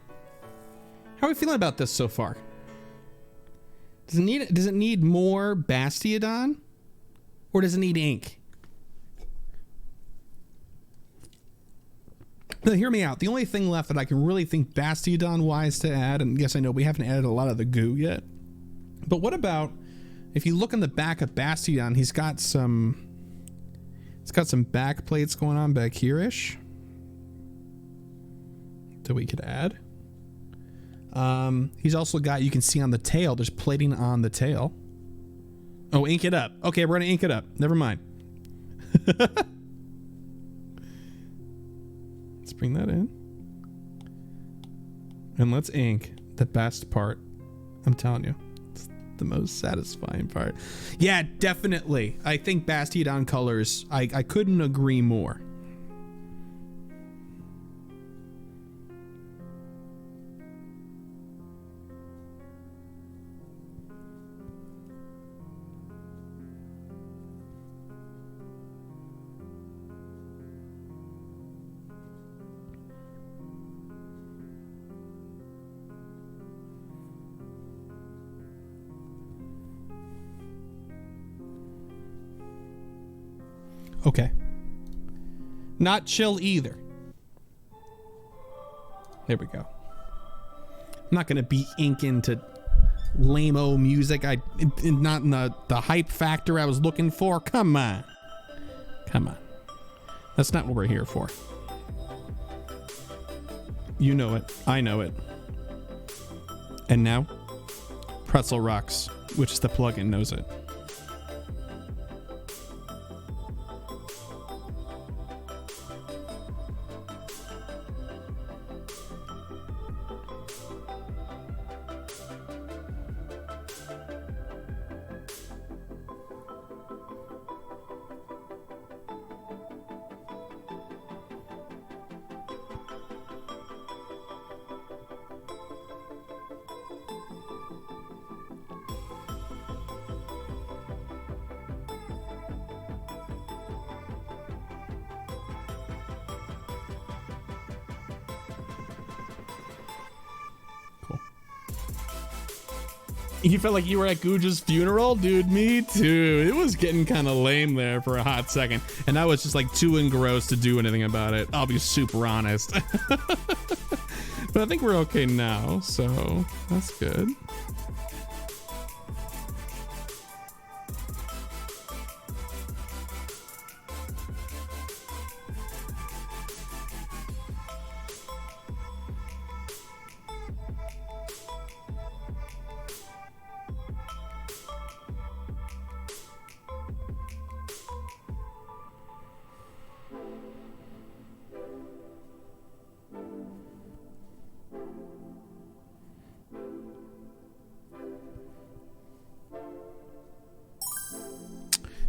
Speaker 1: How are we feeling about this so far? Does it need more Bastiodon? Or does it need ink? Now, hear me out. The only thing left that I can really think Bastiodon-wise to add, and yes, I know we haven't added a lot of the goo yet, but what about if you look in the back of Bastiodon, he's got some back plates going on back here-ish that we could add. He's also got, you can see on the tail, there's plating on the tail. Oh, ink it up. Okay, we're gonna ink it up. Never mind. Let's bring that in. And let's ink the best part. I'm telling you, it's the most satisfying part. Yeah, definitely. I think Bastiodon colors, I couldn't agree more. Okay. Not chill either. There we go. I'm not going to be inking to lame-o music. Not in the hype factor I was looking for. Come on. Come on. That's not what we're here for. You know it. I know it. And now, Pretzel Rocks, which is the plugin, knows it. You felt like you were at Guja's funeral? Dude, me too. It was getting kind of lame there for a hot second. And I was just like too engrossed to do anything about it. I'll be super honest. But I think we're okay now, so that's good.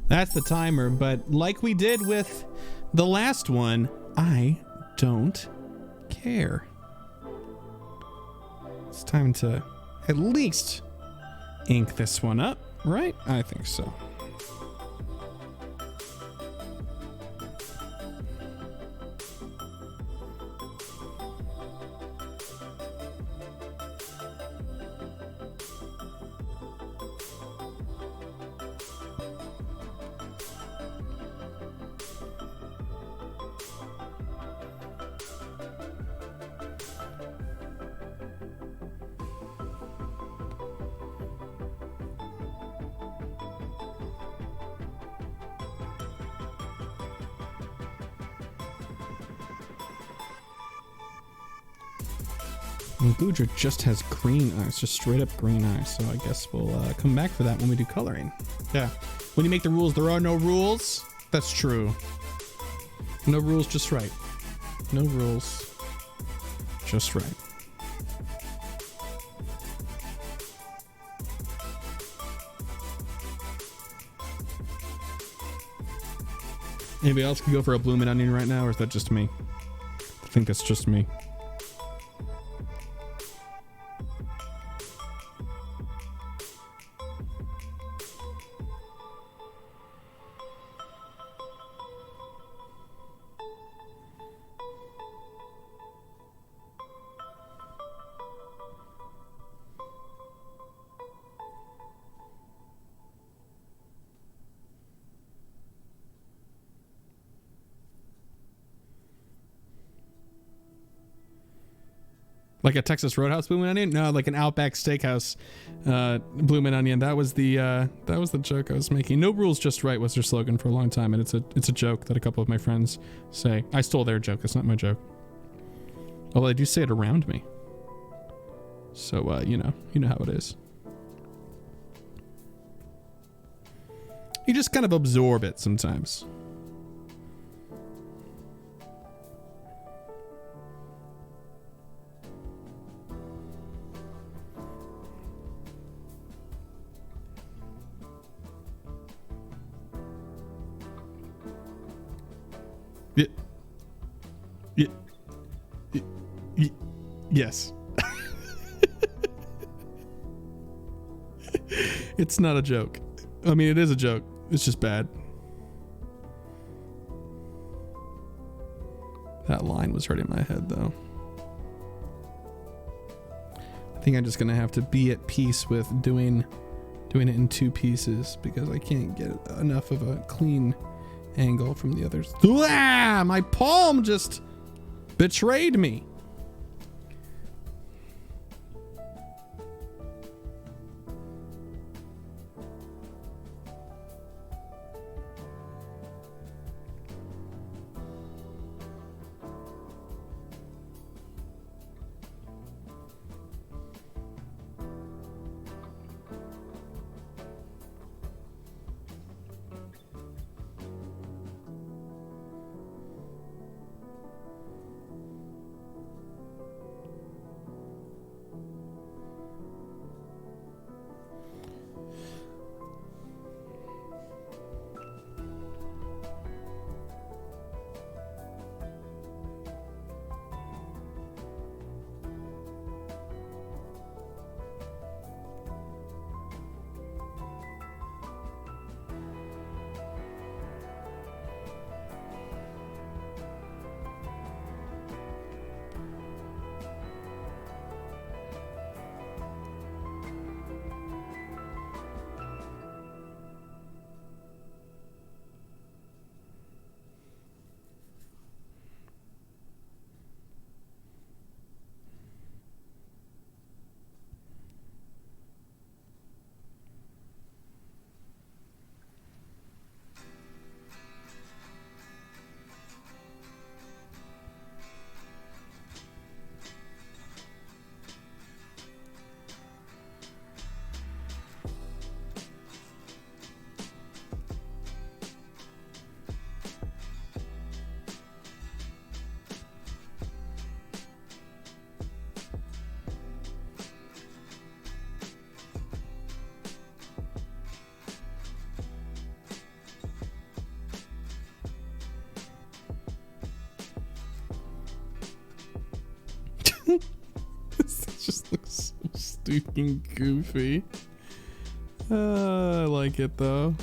Speaker 1: That's the timer, but like we did with the last one, I don't care. It's time to at least ink this one up, right? I think so. And Boudreaux just has green eyes, just straight up green eyes. So I guess we'll come back for that when we do coloring. Yeah. When you make the rules, there are no rules. That's true. No rules, just right. No rules, just right. Anybody else could go for a blooming onion right now, or is that just me? I think that's just me. Like a Texas Roadhouse blooming onion? No, like an Outback Steakhouse blooming onion. That was the joke I was making. No rules, just right was their slogan for a long time, and it's a joke that a couple of my friends say. I stole their joke. It's not my joke. Although they do say it around me. So you know how it is. You just kind of absorb it sometimes. Yes. It's not a joke. I mean, it is a joke. It's just bad. That line was hurting my head, though. I think I'm just gonna have to be at peace with doing it in two pieces because I can't get enough of a clean angle from the others. Ah, my palm just betrayed me. Fucking goofy. I like it though.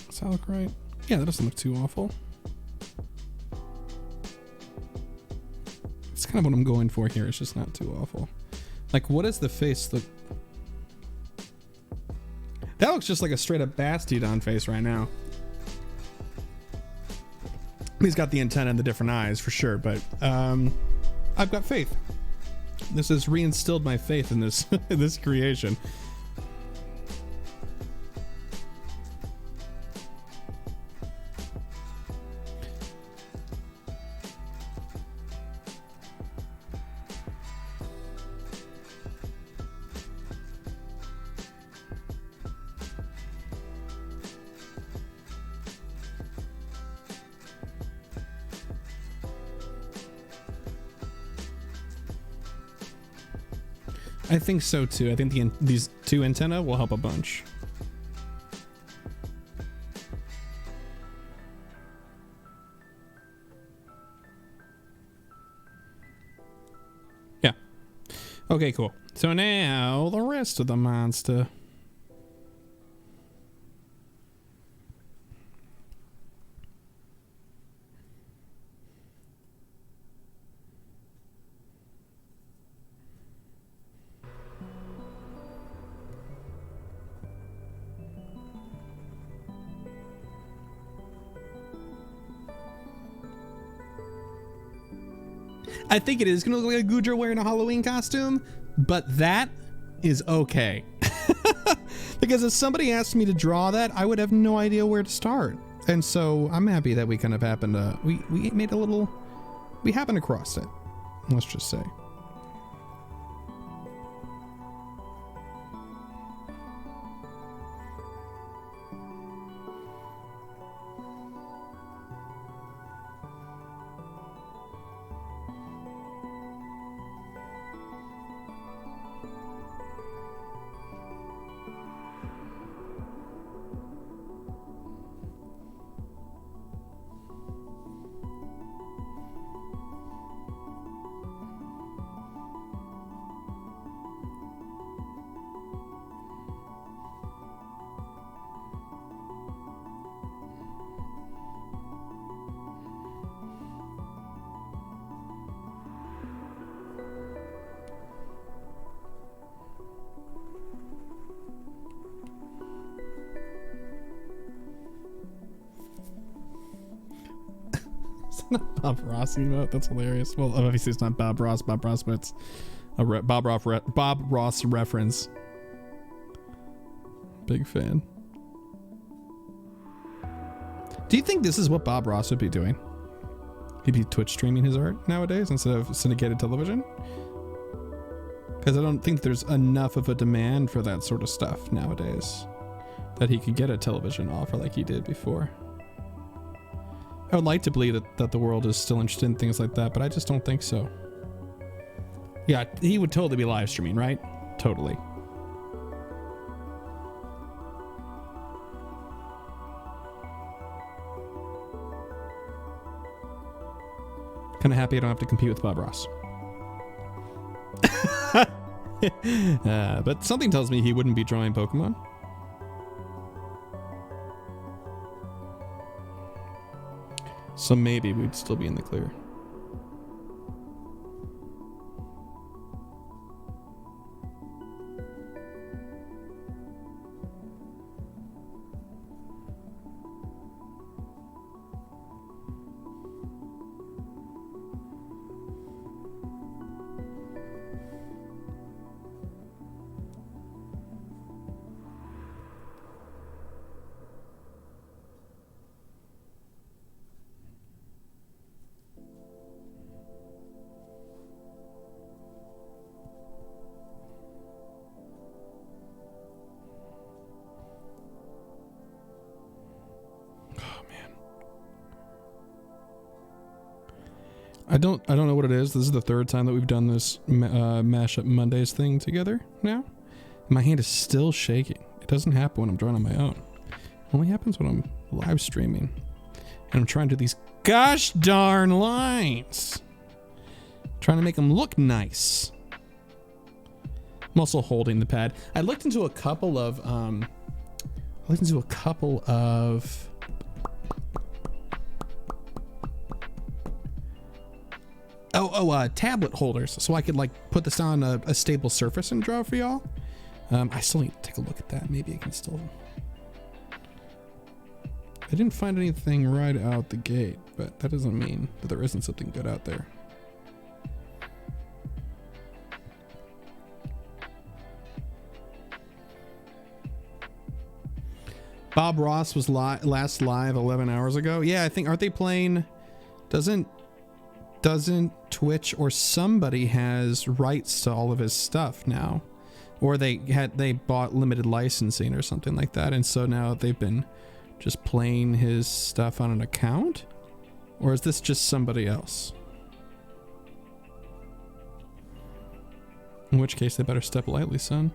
Speaker 1: Does that look right? Yeah, that doesn't look too awful. It's kind of what I'm going for here. It's just not too awful. Like, what does the face look? That looks just like a straight up Bastidon face right now. He's got the antenna and the different eyes for sure, but I've got faith. This has reinstilled my faith in this in this creation. I think so too. I think these two antennae will help a bunch. Yeah. Okay, cool. So now the rest of the monster. I think it is going to look like a Goodra wearing a Halloween costume, but that is okay. Because if somebody asked me to draw that, I would have no idea where to start. And so I'm happy that we kind of happened to, we made a little, we happened across it. Let's just say. Bob Ross emote. That's hilarious. Well, obviously it's not Bob Ross, but it's a Bob Ross reference. Big fan. Do you think this is what Bob Ross would be doing? He'd be Twitch streaming his art nowadays instead of syndicated television? Because I don't think there's enough of a demand for that sort of stuff nowadays that he could get a television offer like he did before. I would like to believe that the world is still interested in things like that, but I just don't think so. Yeah, he would totally be live streaming, right? Totally. Kind of happy I don't have to compete with Bob Ross. But something tells me he wouldn't be drawing Pokemon. So maybe we'd still be in the clear. I don't know what it is. This is the third time that we've done this Mashup Mondays thing together now. My hand is still shaking. It doesn't happen when I'm drawing on my own. It only happens when I'm live streaming. And I'm trying to do these gosh darn lines. Trying to make them look nice. I'm also holding the pad. I looked into a couple of tablet holders, so I could like put this on a stable surface and draw for y'all. I still need to take a look at that. Maybe I can still. I didn't find anything right out the gate, but that doesn't mean that there isn't something good out there. Bob Ross was last live 11 hours ago. Yeah, I think, aren't they playing? Doesn't Twitch or somebody has rights to all of his stuff now, or they bought limited licensing or something like that, and so now they've been just playing his stuff on an account? Or is this just somebody else? In which case they better step lightly, son.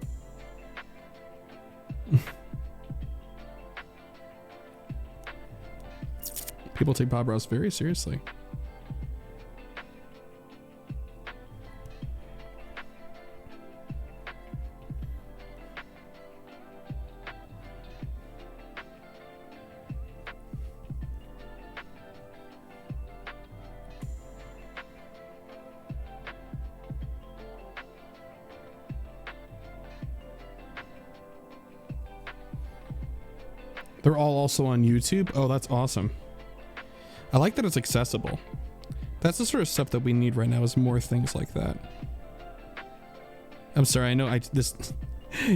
Speaker 1: People take Bob Ross very seriously. They're all also on YouTube. Oh, that's awesome. I like that it's accessible. That's the sort of stuff that we need right now, is more things like that. I'm sorry, I know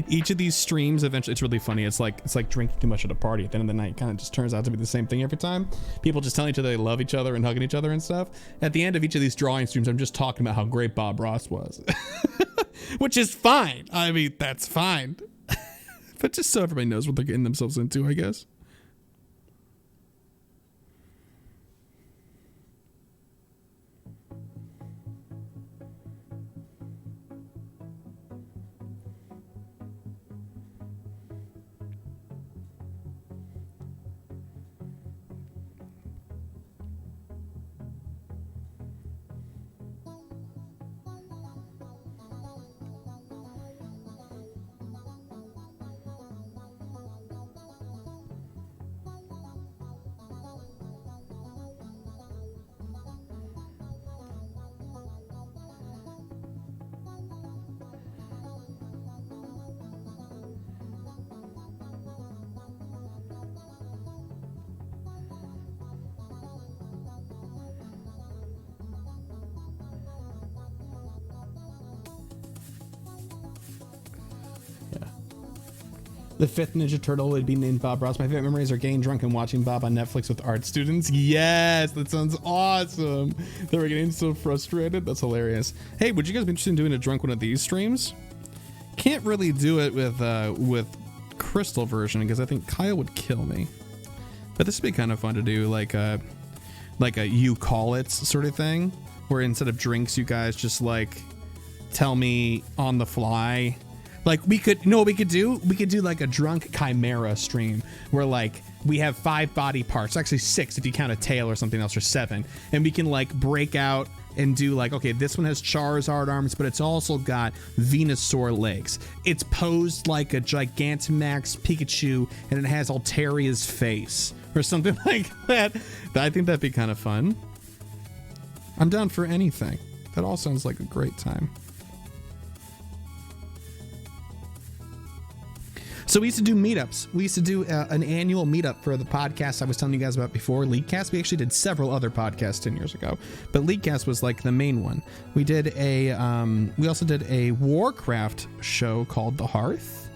Speaker 1: each of these streams eventually, it's really funny. It's like drinking too much at a party. At the end of the night, it kind of just turns out to be the same thing every time. People just telling each other they love each other and hugging each other and stuff. At the end of each of these drawing streams, I'm just talking about how great Bob Ross was. Which is fine. I mean, that's fine. But just so everybody knows what they're getting themselves into, I guess. The fifth Ninja Turtle would be named Bob Ross. My favorite memories are getting drunk and watching Bob on Netflix with art students. Yes, that sounds awesome. They were getting so frustrated. That's hilarious. Hey, would you guys be interested in doing a drunk one of these streams? Can't really do it with Crystal version because I think Kyle would kill me. But this would be kind of fun to do, like a you call it sort of thing, where instead of drinks, you guys just like tell me on the fly. Like we could do like a drunk chimera stream where like we have 5 body parts, actually 6 if you count a tail or something else, or 7, and we can like break out and do like, okay, this one has Charizard arms, but it's also got Venusaur legs. It's posed like a Gigantamax Pikachu, and it has Alteria's face, or something like that. I think that'd be kind of fun. I'm down for anything. That all sounds like a great time. So we used to do meetups. We used to do an annual meetup for the podcast I was telling you guys about before, Leadcast. We actually did several other podcasts 10 years ago, but Leadcast was like the main one. We did we also did a Warcraft show called The Hearth,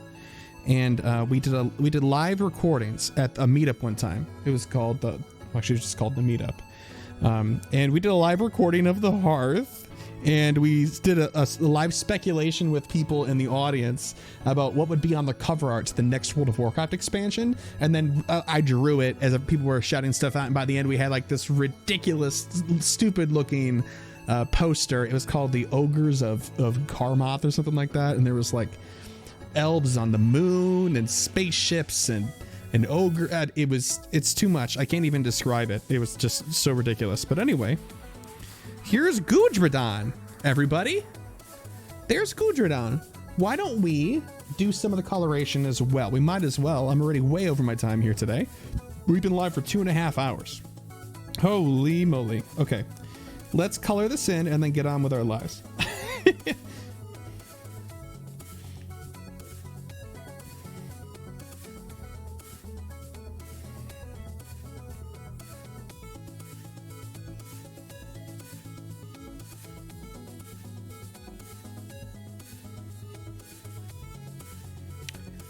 Speaker 1: and we did live recordings at a meetup one time. It was called it was just called the meetup, and we did a live recording of The Hearth. And we did a live speculation with people in the audience about what would be on the cover art to the next World of Warcraft expansion. And then I drew it as people were shouting stuff out. And by the end, we had like this ridiculous, stupid looking poster. It was called the Ogres of Karmoth or something like that. And there was like elves on the moon and spaceships and an ogre. It's too much. I can't even describe it. It was just so ridiculous. But anyway. Here's Gudradon, everybody. There's Gudradon. Why don't we do some of the coloration as well? We might as well. I'm already way over my time here today. We've been live for 2.5 hours. Holy moly. Okay, let's color this in and then get on with our lives.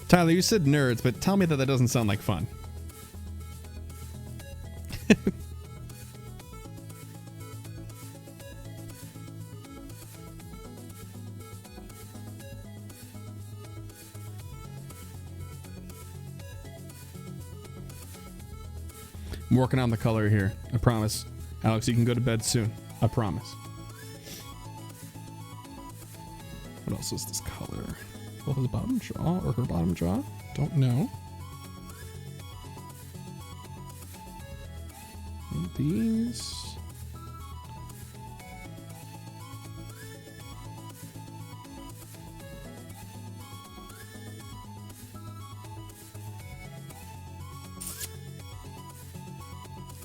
Speaker 1: Tyler, you said nerds, but tell me that doesn't sound like fun. I'm working on the color here. I promise. Alex, you can go to bed soon. I promise. What else is this color? Well, his bottom jaw or her bottom jaw? Don't know. And these.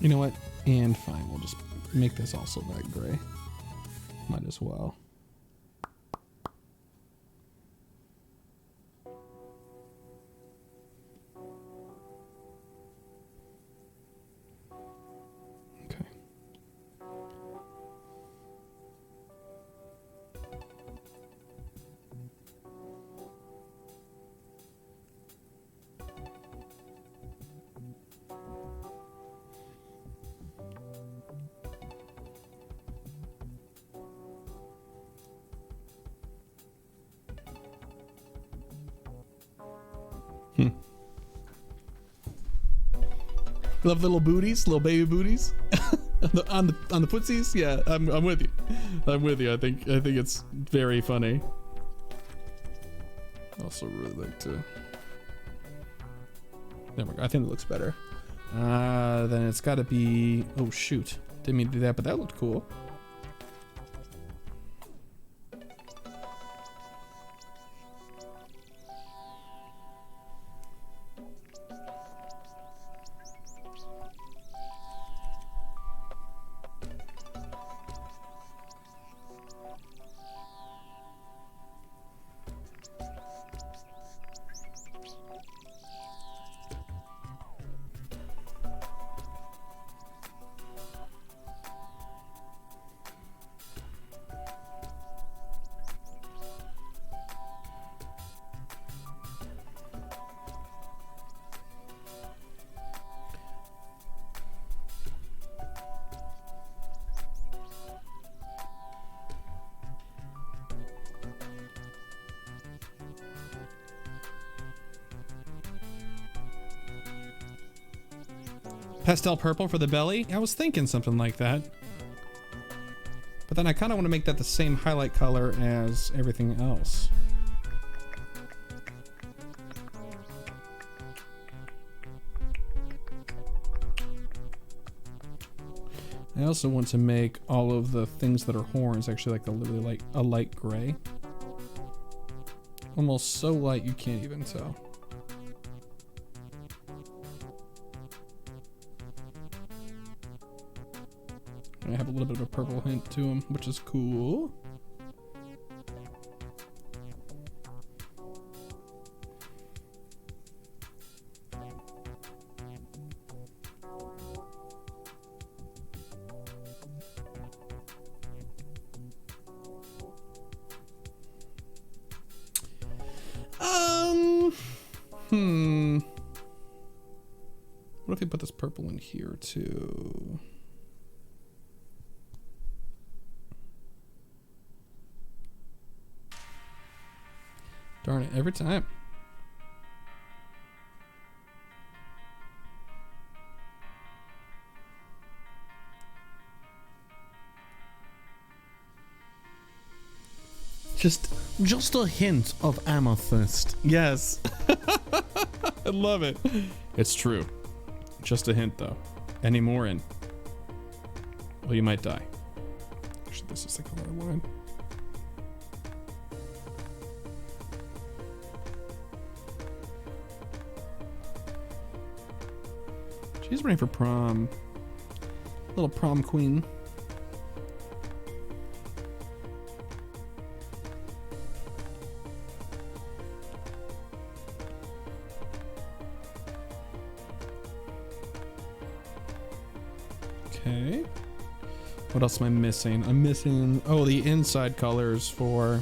Speaker 1: You know what? And fine, we'll just make this also that gray. Might as well. Love little booties, little baby booties on the footsies. Yeah, I'm with you. I'm with you. I think it's very funny. Also really like to. There we go. I think it looks better. Then it's got to be. Oh shoot! Didn't mean to do that, but that looked cool. Pastel purple for the belly? I was thinking something like that. But then I kind of want to make that the same highlight color as everything else. I also want to make all of the things that are horns actually like a light gray. Almost so light you can't even tell. I have a little bit of a purple hint to him, which is cool. What if we put this purple in here too? Darn it, every time. Just a hint of amethyst. Yes. I love it. It's true. Just a hint though. Any more in? Well, you might die. Actually, this is the color I wanted. She's ready for prom. Little prom queen. Okay. What else am I missing? I'm missing, oh, the inside colors for...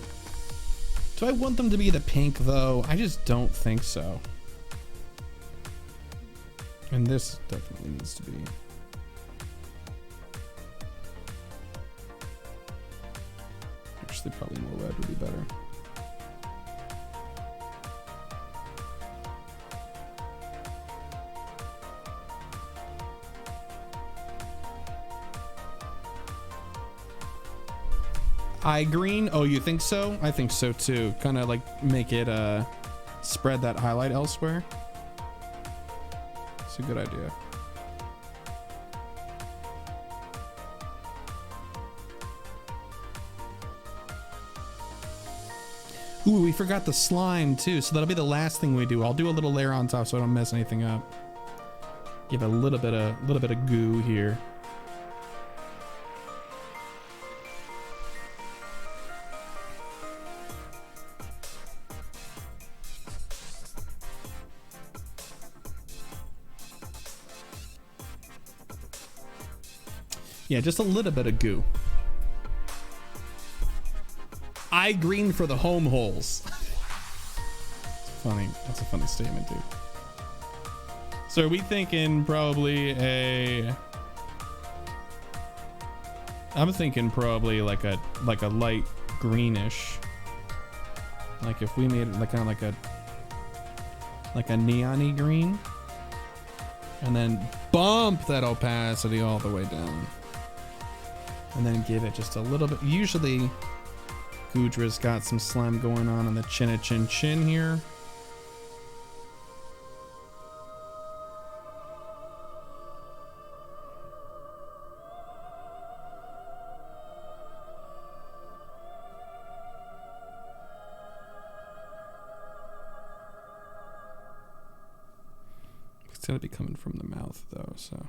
Speaker 1: Do I want them to be the pink though? I just don't think so. And this definitely needs to be. Actually, probably more red would be better. Eye green? Oh, you think so? I think so too. Kind of like make it spread that highlight elsewhere. It's a good idea. Ooh, we forgot the slime too, so that'll be the last thing we do. I'll do a little layer on top so I don't mess anything up. Give it a little bit of goo here. Yeah, just a little bit of goo. Eye green for the home holes. It's funny. That's a funny statement, dude. So are we thinking probably I'm thinking probably like a light greenish. Like if we made it like kind of like a neon-y green. And then bump that opacity all the way down. And then give it just a little bit. Usually Goodra's got some slime going on the chin here. It's gonna be coming from the mouth though, so.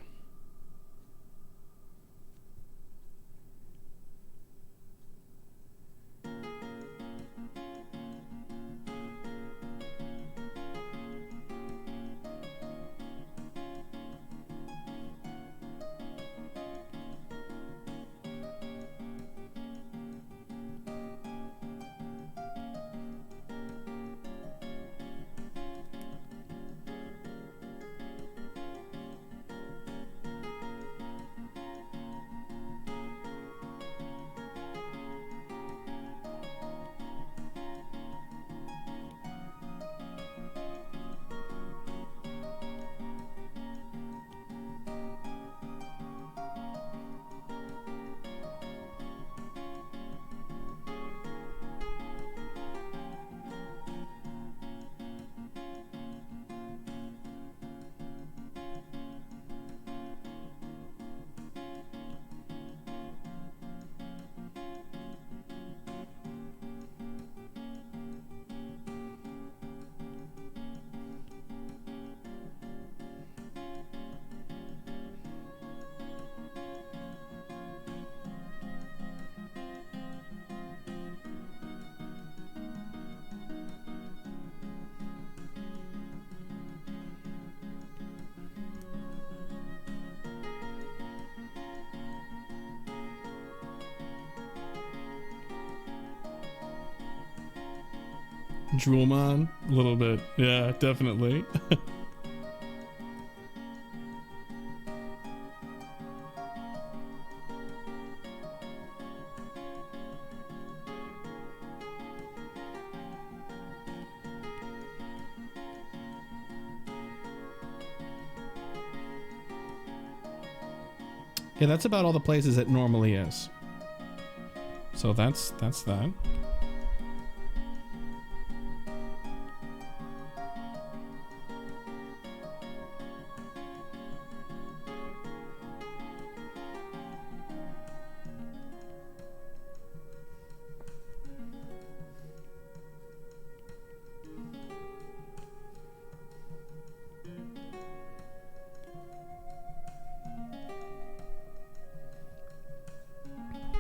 Speaker 1: Droolmon, a little bit. Yeah, definitely. Yeah, that's about all the places it normally is. So that's that.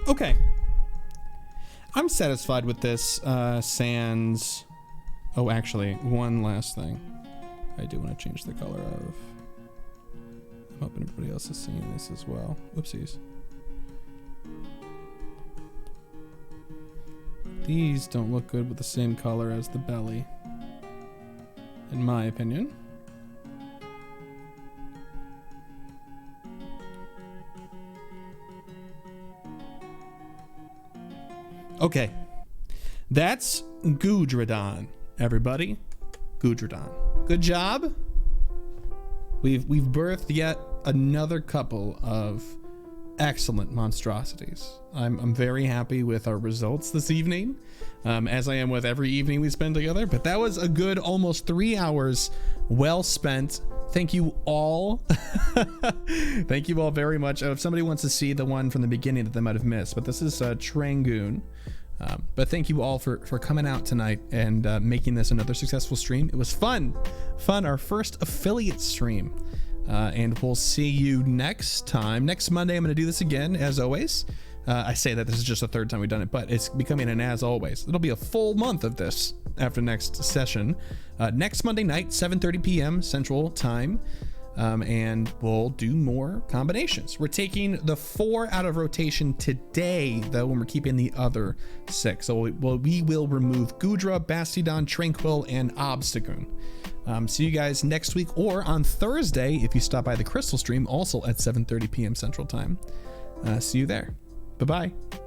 Speaker 1: Okay. I'm satisfied with this, sans... Oh, actually, one last thing. I do want to change the color of... I'm hoping everybody else is seeing this as well. Whoopsies. These don't look good with the same color as the belly, in my opinion. Okay, that's Gudradon, everybody. Gudradon. Good job. We've birthed yet another couple of excellent monstrosities. I'm very happy with our results this evening, as I am with every evening we spend together. But that was a good almost 3 hours well spent. Thank you all. Thank you all very much. If somebody wants to see the one from the beginning that they might have missed, but this is Trangoon. But thank you all for coming out tonight and making this another successful stream. It was fun, our first affiliate stream. And we'll see you next time. Next Monday, I'm going to do this again, as always. I say that this is just the third time we've done it, but it's becoming an as always. It'll be a full month of this after next session. Next Monday night, 7:30 p.m. Central Time. And we'll do more combinations. We're taking the 4 out of rotation today, though, when we're keeping the other 6. So we will remove Gudra, Bastidon, Tranquil, and Obstagoon. See you guys next week or on Thursday if you stop by the Crystal stream, also at 7:30 p.m. Central Time. See you there. Bye-bye.